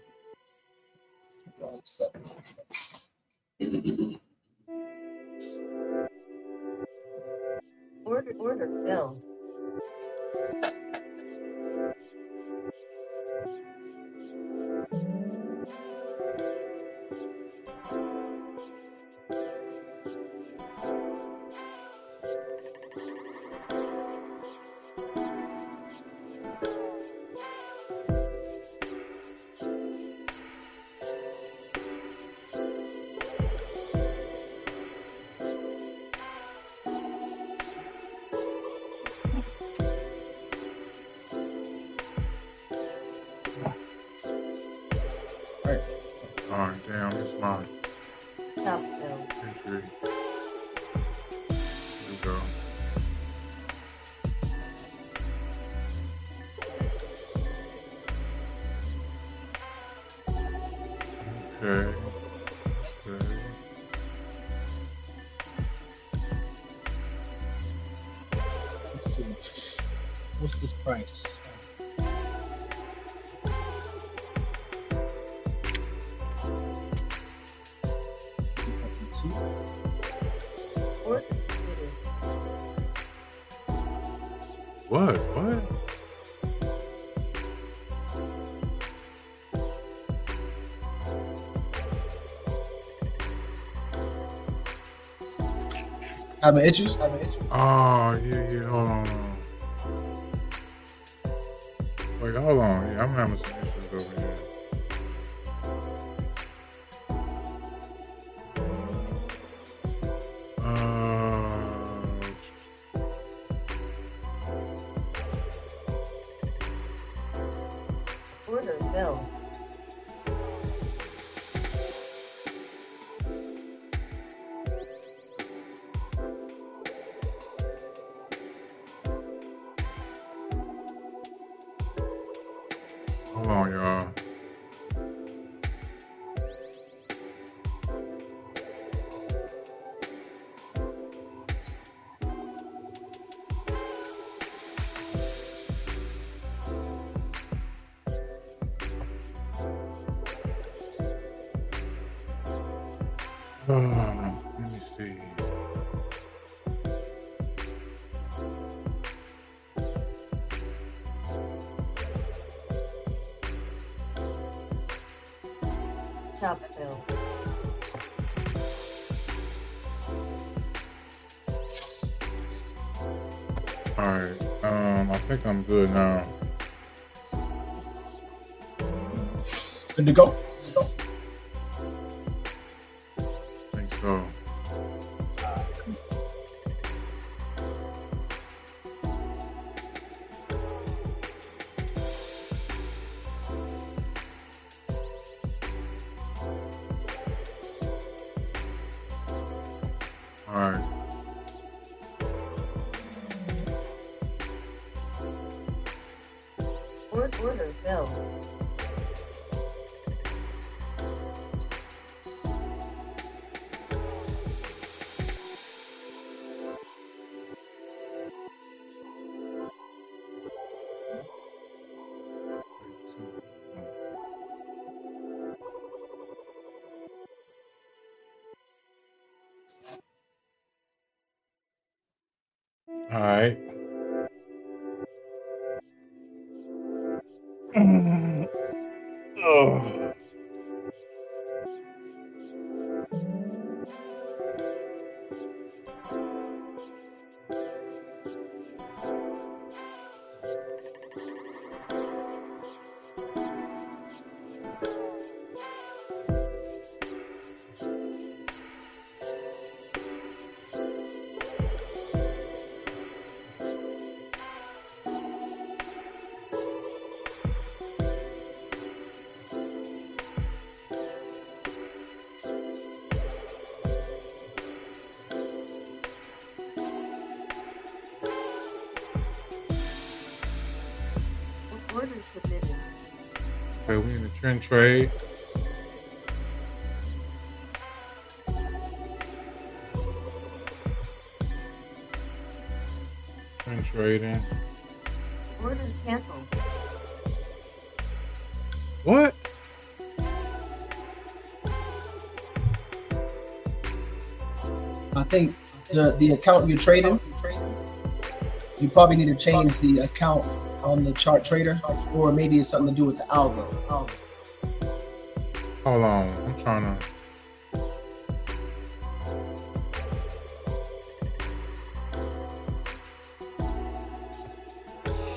[SPEAKER 3] Order filled.
[SPEAKER 2] Oh, damn, it's my
[SPEAKER 3] Top filled.
[SPEAKER 2] entry. Here we go. Okay.
[SPEAKER 1] Let's see. What's this price?
[SPEAKER 3] Order completed.
[SPEAKER 2] What?
[SPEAKER 1] Having issues?
[SPEAKER 2] Oh, yeah. Hold on. Wait, hold on. Yeah, I'm having some issues over here.
[SPEAKER 3] Order filled.
[SPEAKER 2] Hold on, y'all. Let me see.
[SPEAKER 3] Top filled.
[SPEAKER 2] All right. I think I'm good now.
[SPEAKER 1] Good to go?
[SPEAKER 2] I think so. All right.
[SPEAKER 3] Order filled.
[SPEAKER 2] All right. Oh.
[SPEAKER 3] Order submitted.
[SPEAKER 2] Okay, we in the trend trade. Trend trading.
[SPEAKER 3] Order canceled.
[SPEAKER 2] What?
[SPEAKER 1] I think the account you're trading, you probably need to change the account on the chart trader, or maybe it's something to do with the algo.
[SPEAKER 2] Hold on. I'm trying to.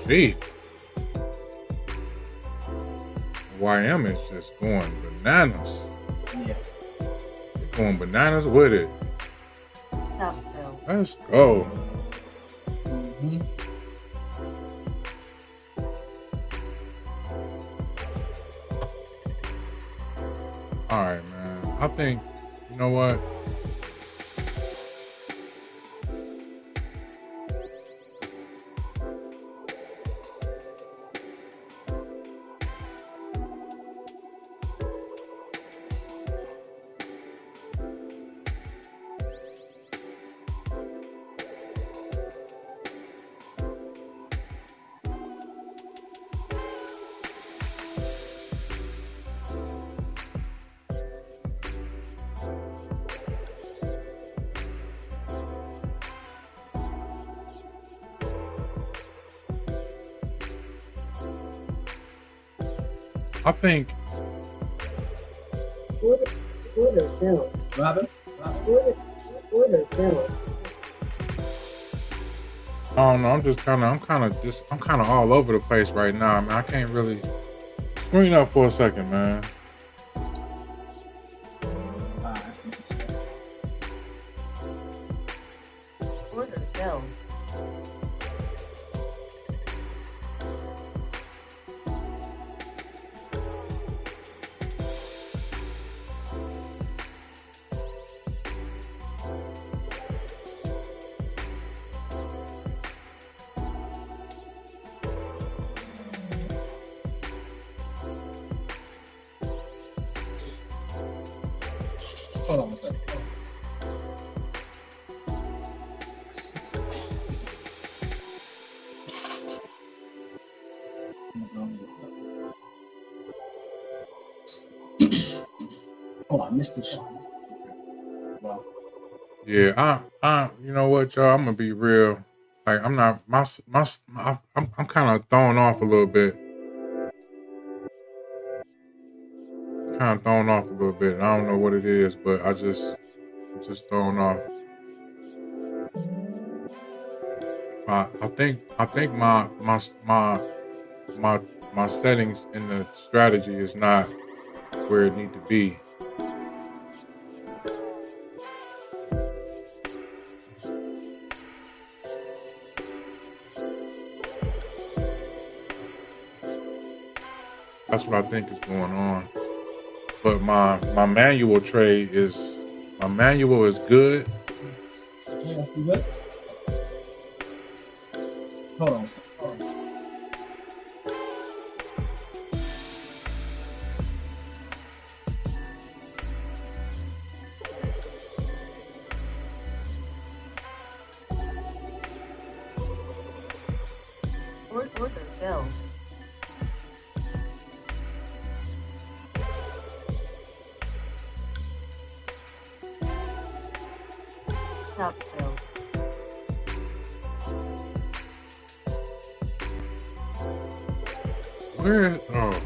[SPEAKER 2] See. YM is just going bananas.
[SPEAKER 1] Yeah.
[SPEAKER 2] They're going bananas with it.
[SPEAKER 3] Top filled.
[SPEAKER 2] Let's go.
[SPEAKER 1] Mhm.
[SPEAKER 2] All right, man. I think, you know what? I think
[SPEAKER 3] Order filled.
[SPEAKER 1] What happened?
[SPEAKER 3] Order filled.
[SPEAKER 2] I don't know. I'm kind of all over the place right now. Man, I can't really screen up for a second, man.
[SPEAKER 1] Alright, let me see.
[SPEAKER 3] Order filled.
[SPEAKER 1] Hold on a second. Oh, I missed this shit. Wow.
[SPEAKER 2] Yeah, you know what, y'all? I'm gonna be real. Like, I'm not I'm kind of thrown off a little bit. Kind of thrown off a little bit. I don't know what it is, but I'm just thrown off. I think my settings in the strategy is not where it need to be. That's what I think is going on. But my manual is good.
[SPEAKER 1] Yeah, you good? Hold on a second.
[SPEAKER 3] Order filled. Top filled.
[SPEAKER 2] Where? Oh.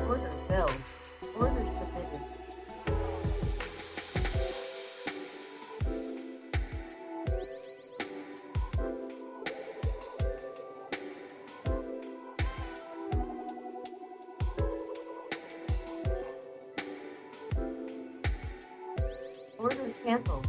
[SPEAKER 3] Order filled. Order submitted. Order canceled.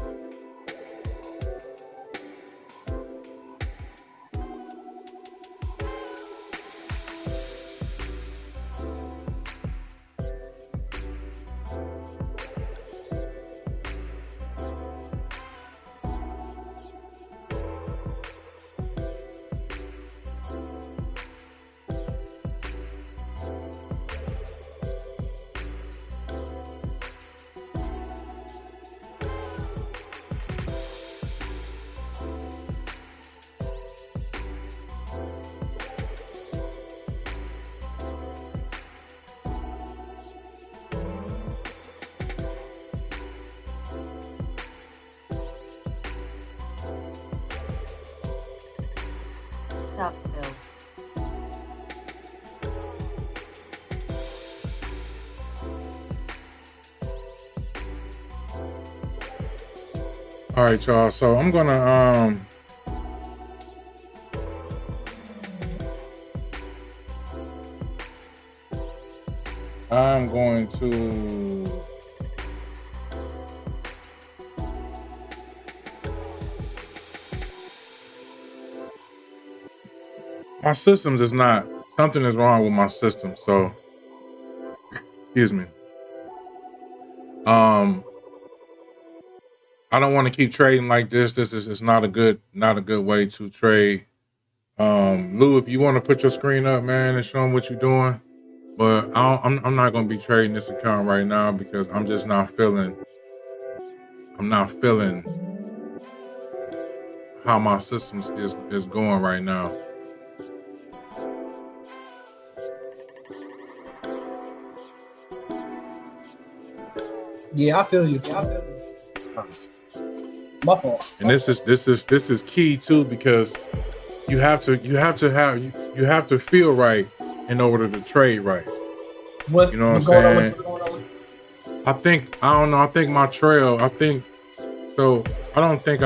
[SPEAKER 3] Top filled.
[SPEAKER 2] All right, y'all. So I'm gonna I'm going to my systems is not something is wrong with my system. So excuse me. I don't want to keep trading like this. This is not a good way to trade. Lou, if you want to put your screen up, man, and show them what you're doing. But I'm not going to be trading this account right now because I'm just not feeling I'm not feeling how my system is going right now.
[SPEAKER 1] Yeah, I feel you. My fault.
[SPEAKER 2] And this is key too, because you have to feel right in order to trade right.
[SPEAKER 1] What's
[SPEAKER 2] You know what I'm
[SPEAKER 1] going on
[SPEAKER 2] saying? I don't know. I think my trail. I don't think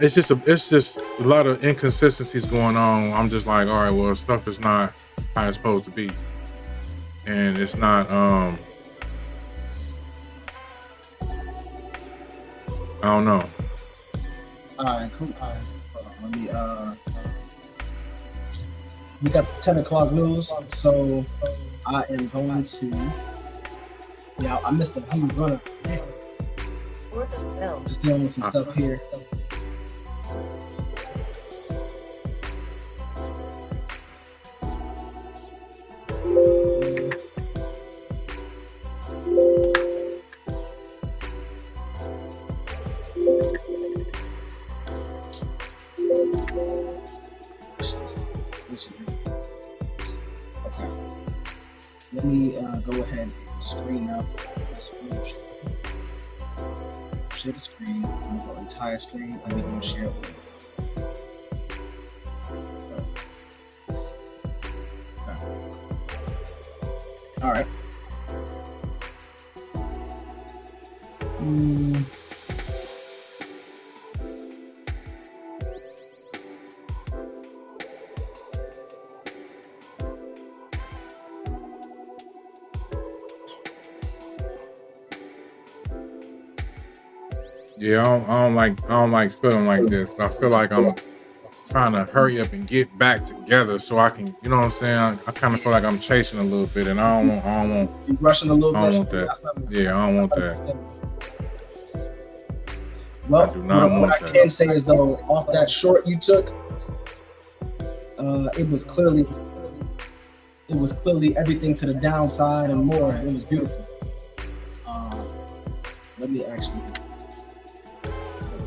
[SPEAKER 2] It's just a lot of inconsistencies going on. I'm just like, all right, well, stuff is not how it's supposed to be, and it's not. I don't know.
[SPEAKER 1] All right, cool. All right, hold on, let me. We got 10 o'clock news, so I am going to. Yeah, I missed it. He was running.
[SPEAKER 3] Order filled.
[SPEAKER 1] Just dealing with some stuff here. Okay. Let me go ahead and screen up this page. Share the screen. I'm gonna go entire screen and we're gonna share it with you. Okay. All right.
[SPEAKER 2] Yeah, I don't like feeling like this. I feel like I'm trying to hurry up and get back together so I can, you know what I'm saying? I kind of feel like I'm chasing a little bit, and I don't want.
[SPEAKER 1] You're rushing a little bit.
[SPEAKER 2] I don't want that. Yeah, I don't want that.
[SPEAKER 1] Well,
[SPEAKER 2] I do not want
[SPEAKER 1] what I
[SPEAKER 2] that.
[SPEAKER 1] can say is though, off that short you took, it was clearly everything to the downside and more. It was beautiful. Let me actually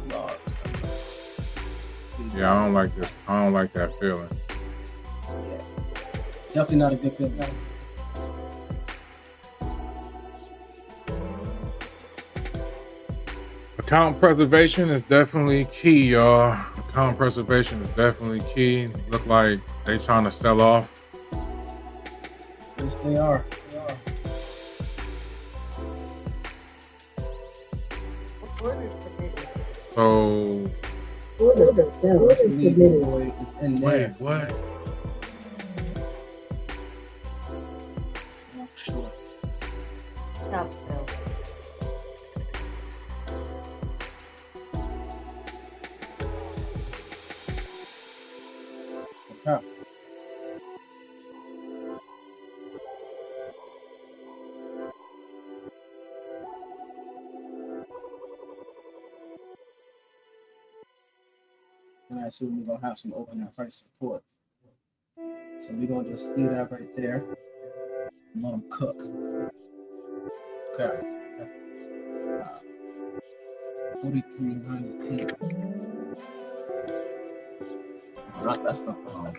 [SPEAKER 1] log something.
[SPEAKER 2] Yeah, I don't like this. I don't like that feeling.
[SPEAKER 1] Yeah, definitely not a good feeling.
[SPEAKER 2] Account preservation is definitely key, y'all. Account preservation is definitely key. Look like they trying to sell off.
[SPEAKER 1] Yes, they are.
[SPEAKER 3] Orders submitted.
[SPEAKER 2] So
[SPEAKER 1] This big boy is in
[SPEAKER 2] wait,
[SPEAKER 1] there.
[SPEAKER 2] what?
[SPEAKER 1] Not sure.
[SPEAKER 3] Top filled.
[SPEAKER 1] Okay. And I assume we're gonna have some opening price support. So we're gonna just leave that right there and let them cook. Okay. 43.98. Right, that's not the wrong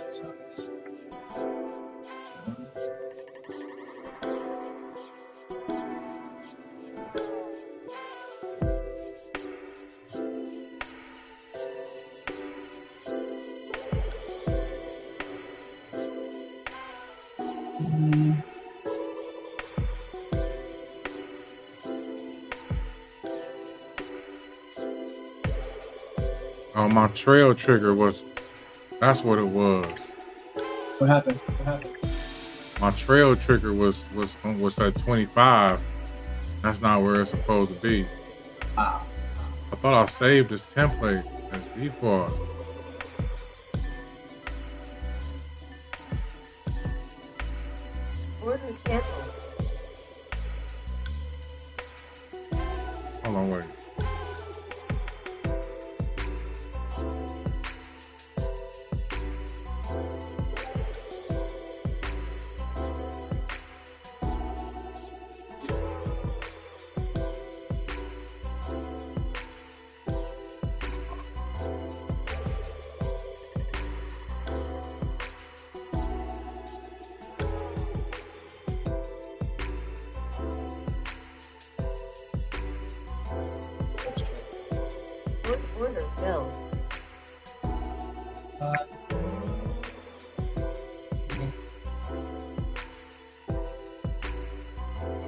[SPEAKER 1] size.
[SPEAKER 2] Oh, my trail trigger was. That's what it was.
[SPEAKER 1] What happened? What happened?
[SPEAKER 2] My trail trigger was at 25. That's not where it's supposed to be.
[SPEAKER 1] Ah.
[SPEAKER 2] I thought I saved this template as default.
[SPEAKER 3] Order canceled.
[SPEAKER 2] Hold on, wait.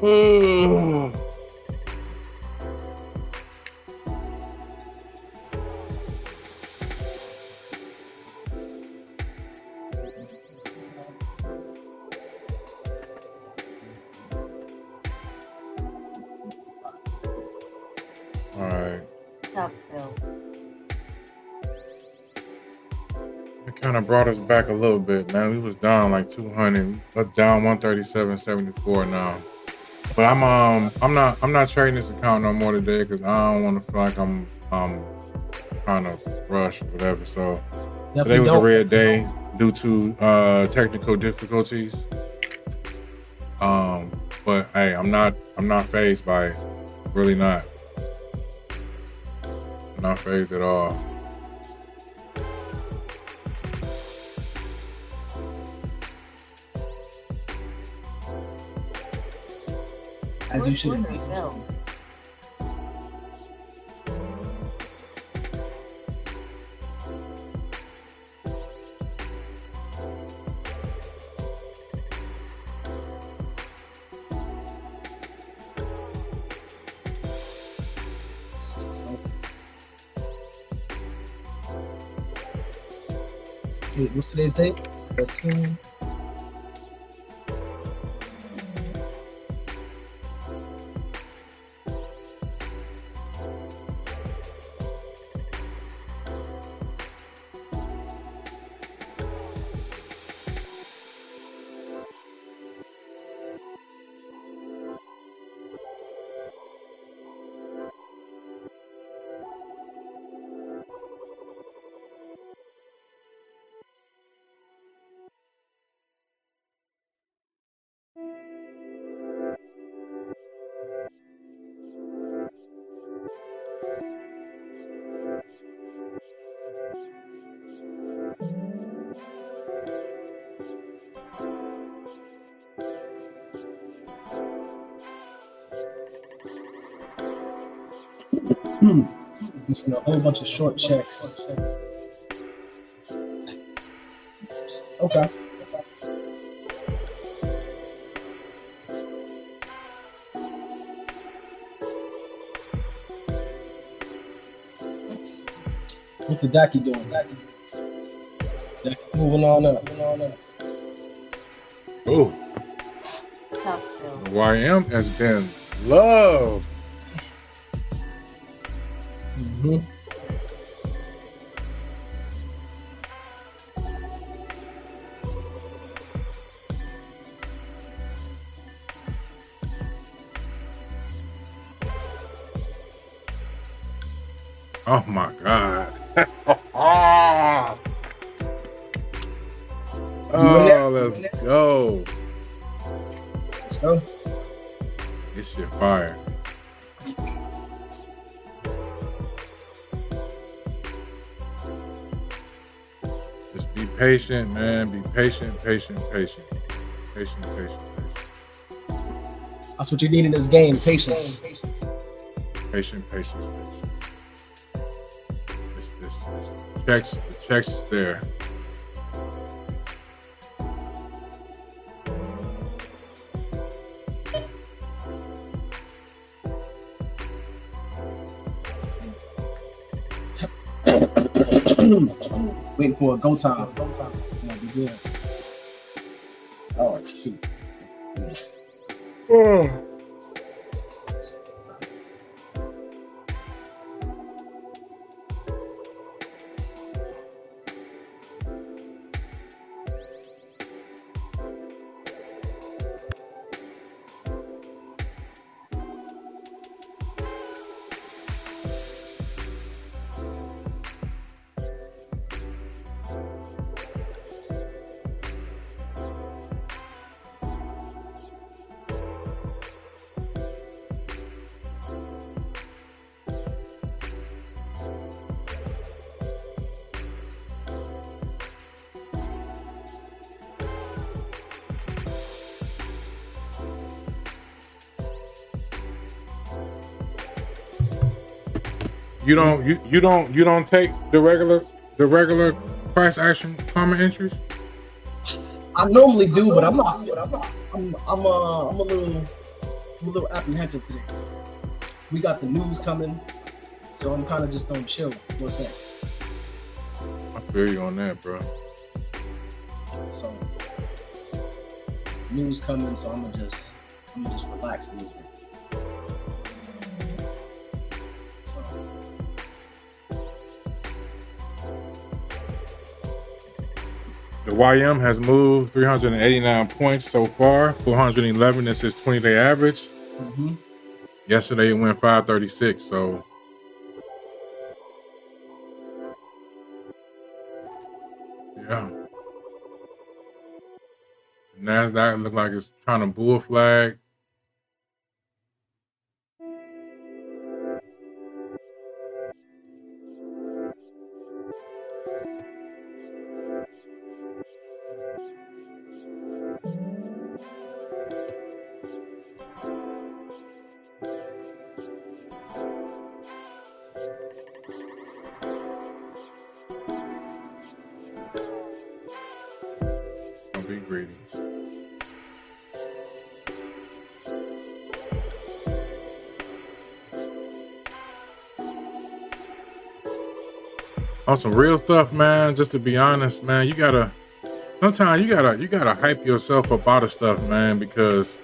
[SPEAKER 2] All right.
[SPEAKER 3] Top bill.
[SPEAKER 2] It kind of brought us back a little bit, man. We was down like 200, up down 137.74 now. But I'm not trading this account no more today because I don't want to feel like I'm trying to rush or whatever. So today was a red day due to technical difficulties. But hey, I'm not phased by it. Really not. I'm not phased at all.
[SPEAKER 1] As you shouldn't be.
[SPEAKER 3] Bill.
[SPEAKER 1] Wait, what's today's date? 13. Missing a whole bunch of short checks. Okay. What's the Daki doing? Daki moving on up.
[SPEAKER 2] Oh,
[SPEAKER 3] Top bill.
[SPEAKER 2] YM has been loved.
[SPEAKER 1] Mm-hmm.
[SPEAKER 2] Oh my God. Oh, let's go.
[SPEAKER 1] Let's go.
[SPEAKER 2] This shit fire. Just be patient, man. Be patient. Patient.
[SPEAKER 1] That's what you need in this game, patience.
[SPEAKER 2] Patient. This checks is there.
[SPEAKER 1] Waiting for a go time. Yeah, be good. Oh shoot.
[SPEAKER 2] You don't take the regular price action common entries?
[SPEAKER 1] I normally do, but I'm not. I'm a little. I'm a little apprehensive today. We got the news coming, so I'm kind of just gonna chill for a sec.
[SPEAKER 2] I feel you on that, bro.
[SPEAKER 1] So news coming, so I'm gonna just relax a little bit. So
[SPEAKER 2] The YM has moved 389 points so far, 411 is his 20-day average. Yesterday it went 536, so yeah. NASDAQ look like it's trying to bull flag. Don't be greedy. On some real stuff, man, just to be honest, man, sometimes you gotta hype yourself up out of stuff, man, because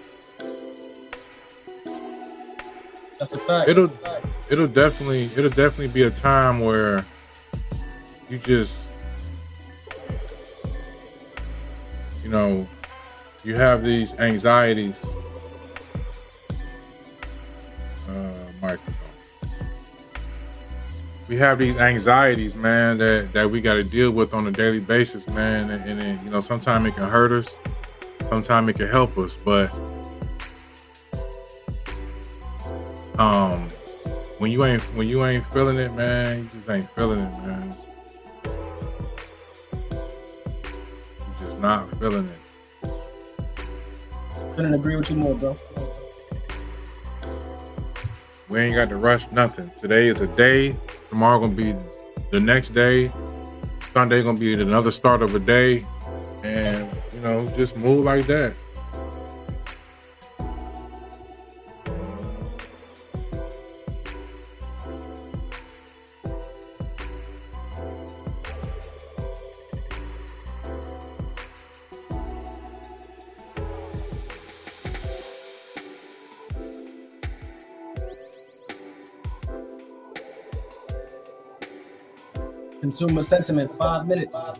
[SPEAKER 1] that's a fact.
[SPEAKER 2] It'll definitely be a time where you just, you have these anxieties. Microphone. We have these anxieties, man, that we got to deal with on a daily basis, man, and sometimes it can hurt us, sometimes it can help us, but when you ain't feeling it, man, you just ain't feeling it, man. You're just not feeling it.
[SPEAKER 1] Couldn't agree with you more, bro.
[SPEAKER 2] We ain't got to rush nothing. Today is a day. Tomorrow gonna be the next day. Sunday gonna be another start of a day, and just move like that.
[SPEAKER 1] Consumer sentiment, 5 minutes.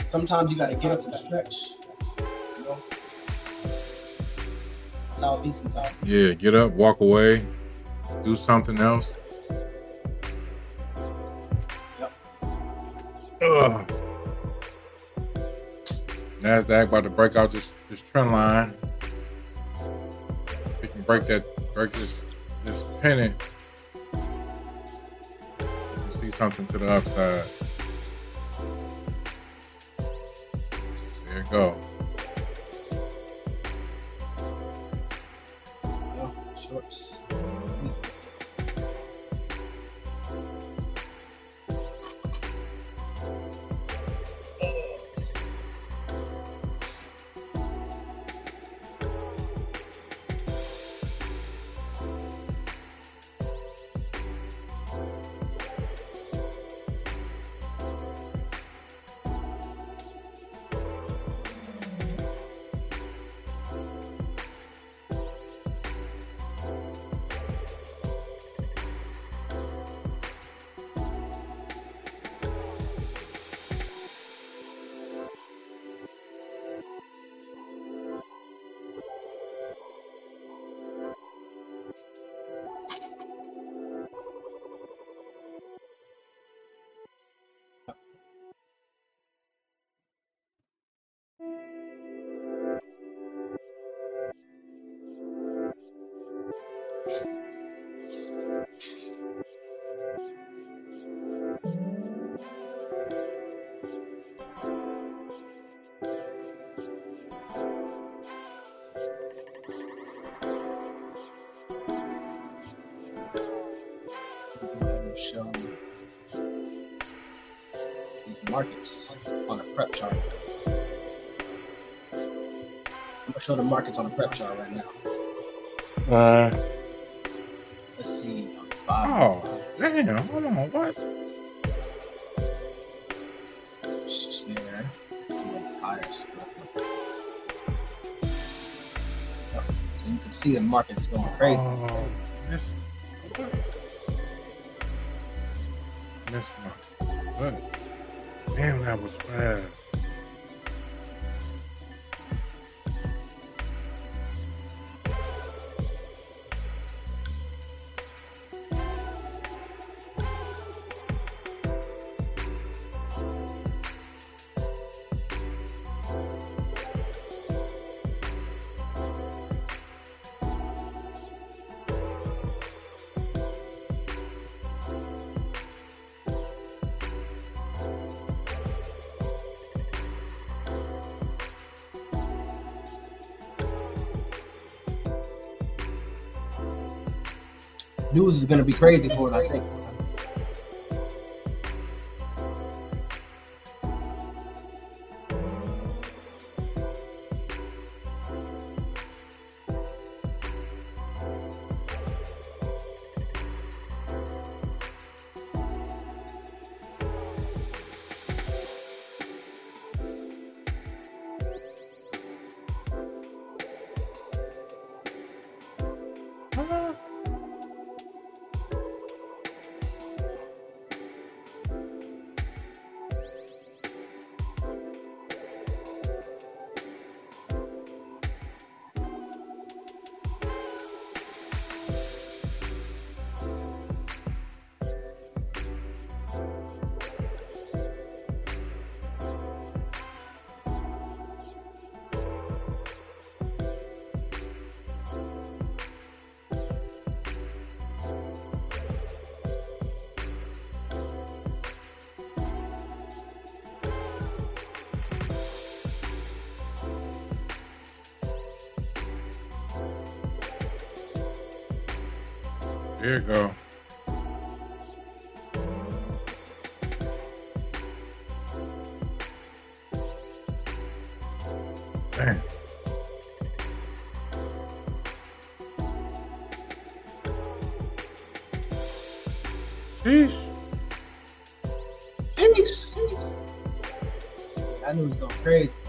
[SPEAKER 1] Sometimes you gotta get up and stretch. That's how it be sometimes.
[SPEAKER 2] Yeah, get up, walk away, do something else.
[SPEAKER 1] Yep.
[SPEAKER 2] Ugh. NASDAQ about to break out this trend line. We can break this pennant. You can see something to the upside. There you go.
[SPEAKER 1] Shorts. Show. these markets on a prep chart. I'm gonna show the markets on a prep chart right now. Let's see. 5
[SPEAKER 2] Oh,
[SPEAKER 1] minutes.
[SPEAKER 2] damn. Hold on. What?
[SPEAKER 1] Share the entire screen. So you can see the markets going crazy.
[SPEAKER 2] Oh, this. That's not good. Damn, that was fast.
[SPEAKER 1] News is gonna be crazy for it, I think.
[SPEAKER 2] Here you go. Damn. Sheesh.
[SPEAKER 1] Sheesh. That news going crazy.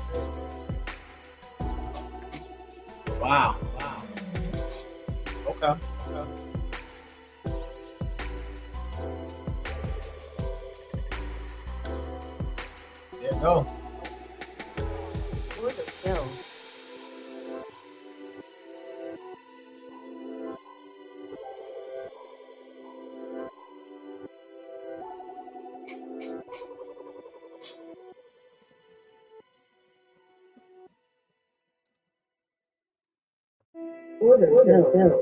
[SPEAKER 1] Wow. Okay. There you go.
[SPEAKER 3] Where the hell? Where the hell?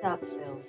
[SPEAKER 3] Topville.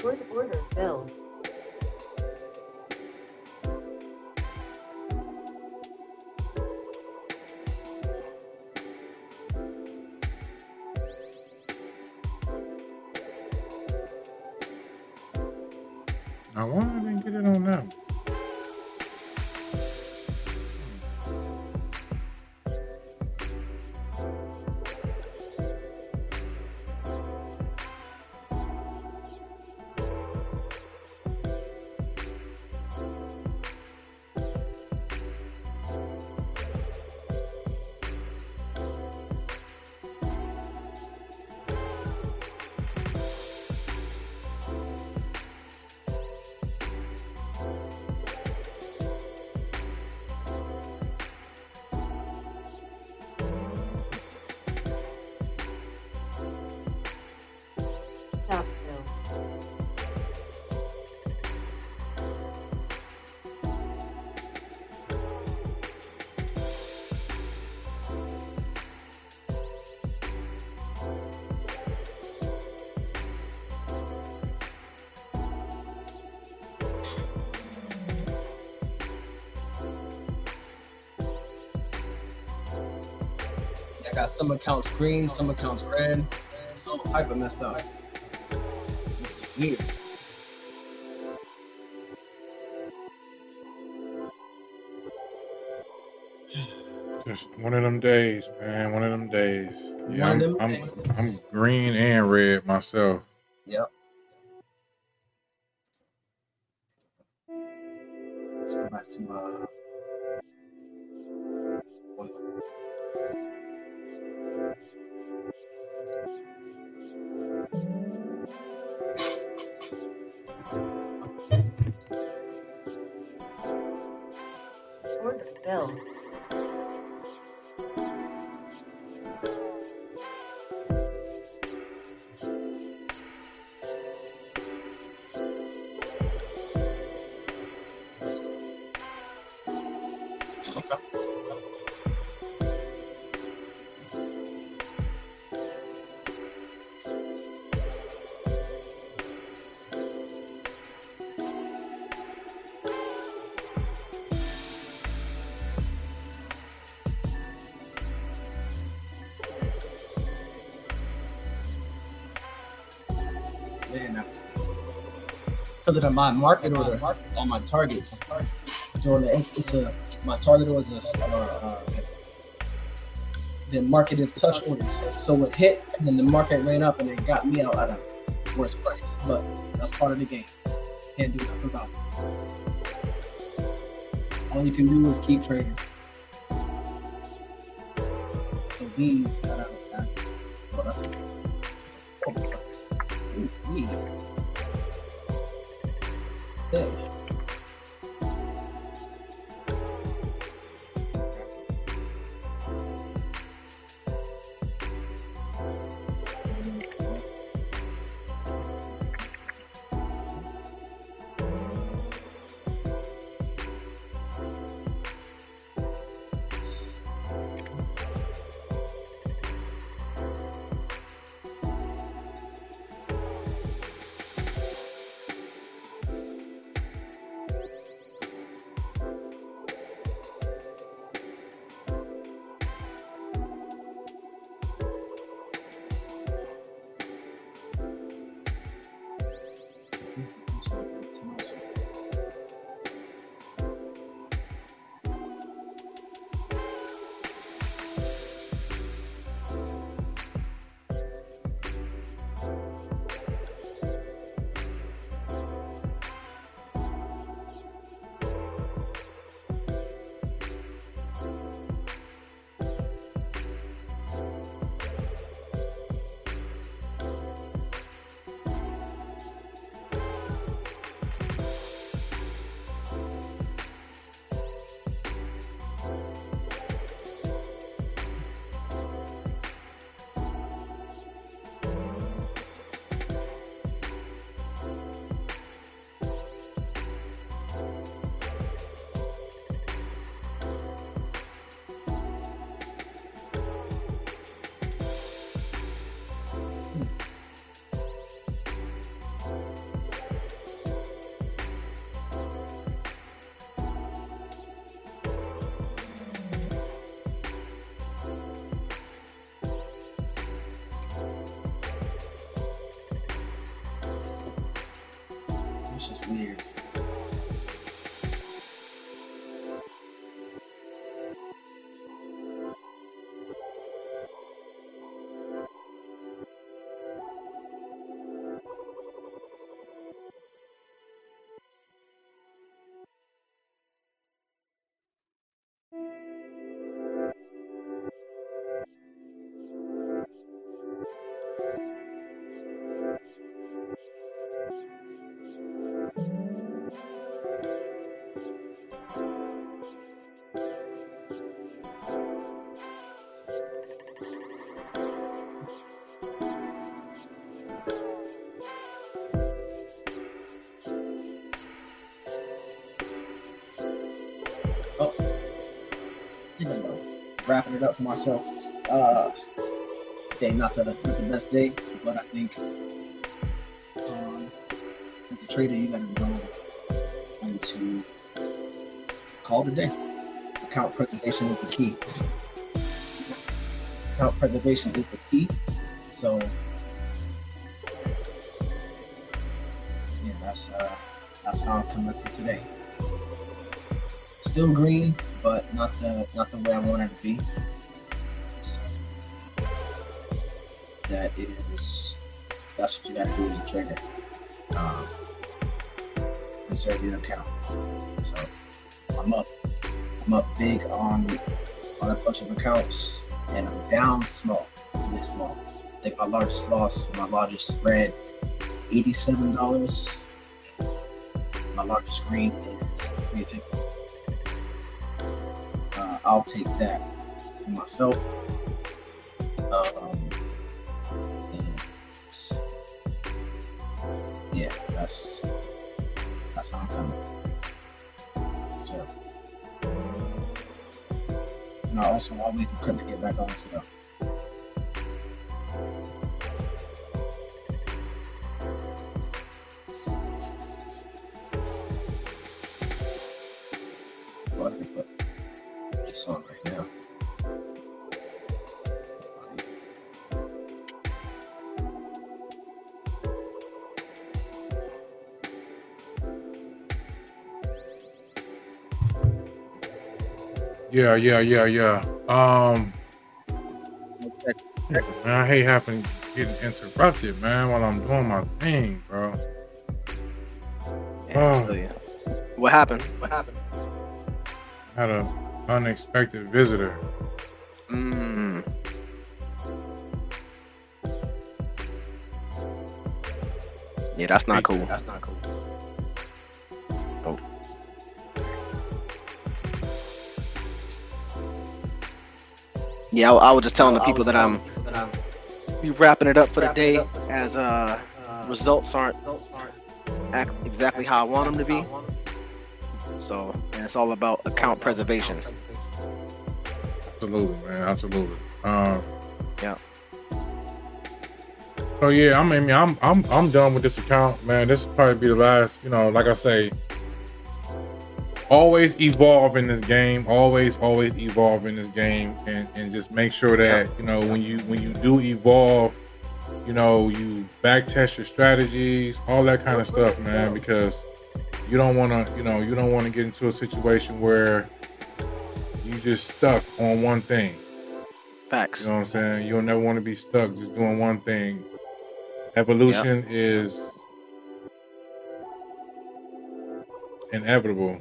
[SPEAKER 3] Order filled.
[SPEAKER 2] Now, why I didn't get it on that one?
[SPEAKER 3] Stop filled.
[SPEAKER 1] I got some accounts green, some accounts red. It's all type of messed up. It's weird.
[SPEAKER 2] Just one of them days, man. One of them days. Yeah,
[SPEAKER 1] One of them
[SPEAKER 2] I'm
[SPEAKER 1] days.
[SPEAKER 2] green and red myself.
[SPEAKER 1] Yep. Let's go back to
[SPEAKER 3] Order filled.
[SPEAKER 1] okay. Man, because of my market order on my targets. It's my target order is the marketed touch orders. So it hit, and then the market ran up, and it got me out at a worse price. But that's part of the game. Can't do nothing about it. All you can do is keep trading. So these, well, that's a price. Ooh, yeah. Yeah. It's just weird. Oh, I think I'm wrapping it up for myself. Today, not the best day, but I think as a trader, you gotta know when to call it a day. Account preservation is the key. Account preservation is the key. So, yeah, that's how I'm coming for today. Still green, but not the way I want it to be. So that's what you gotta do as a trader. Preserve your account. So I'm up big on a bunch of accounts, and I'm down small, really small. I think my largest loss, my largest spread is $87. My largest green is $350. I'll take that for myself. And yeah, that's how I'm coming. So, and I'll wait for Clip to get back on as well. Go ahead and put this on right now.
[SPEAKER 2] Yeah.
[SPEAKER 1] Okay.
[SPEAKER 2] Man, I hate having getting interrupted, man, while I'm doing my thing, bro.
[SPEAKER 4] Yeah,
[SPEAKER 2] Oh.
[SPEAKER 4] yeah. What happened?
[SPEAKER 2] I had an unexpected visitor.
[SPEAKER 4] Yeah, that's not cool. Oh. Yeah, I was just telling the people that I'm be wrapping it up for the day, as results aren't exactly how I want them to be. So, and it's all about account preservation.
[SPEAKER 2] Absolutely, man. Absolutely.
[SPEAKER 4] Yeah.
[SPEAKER 2] So yeah, I'm done with this account, man. This will probably be the last. Like I say, always evolve in this game. Always evolve in this game, and just make sure that when you do evolve, you back test your strategies, all that kind of stuff, man. Because you don't want to get into a situation where you just stuck on one thing.
[SPEAKER 4] Facts.
[SPEAKER 2] You know what I'm saying? You'll never want to be stuck just doing one thing. Evolution is inevitable.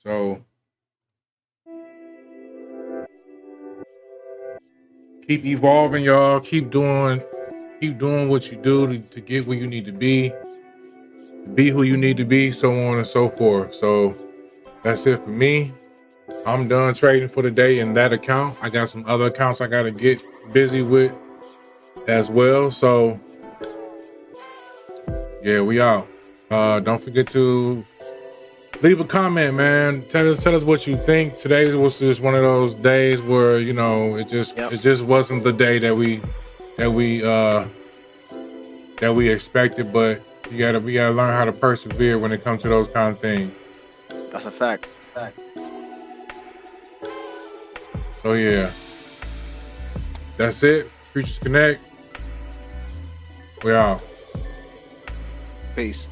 [SPEAKER 2] So keep evolving, y'all. Keep doing what you do to get where you need to be who you need to be, so on and so forth. So that's it for me. I'm done trading for the day in that account. I got some other accounts I gotta get busy with as well. So yeah, we out. Don't forget to leave a comment, man. Tell us what you think. Today was just one of those days where it just wasn't the day that we expected. But we gotta learn how to persevere when it comes to those kind of things.
[SPEAKER 4] That's a fact.
[SPEAKER 2] So yeah, that's it. Futures Connect. We're out.
[SPEAKER 4] Peace.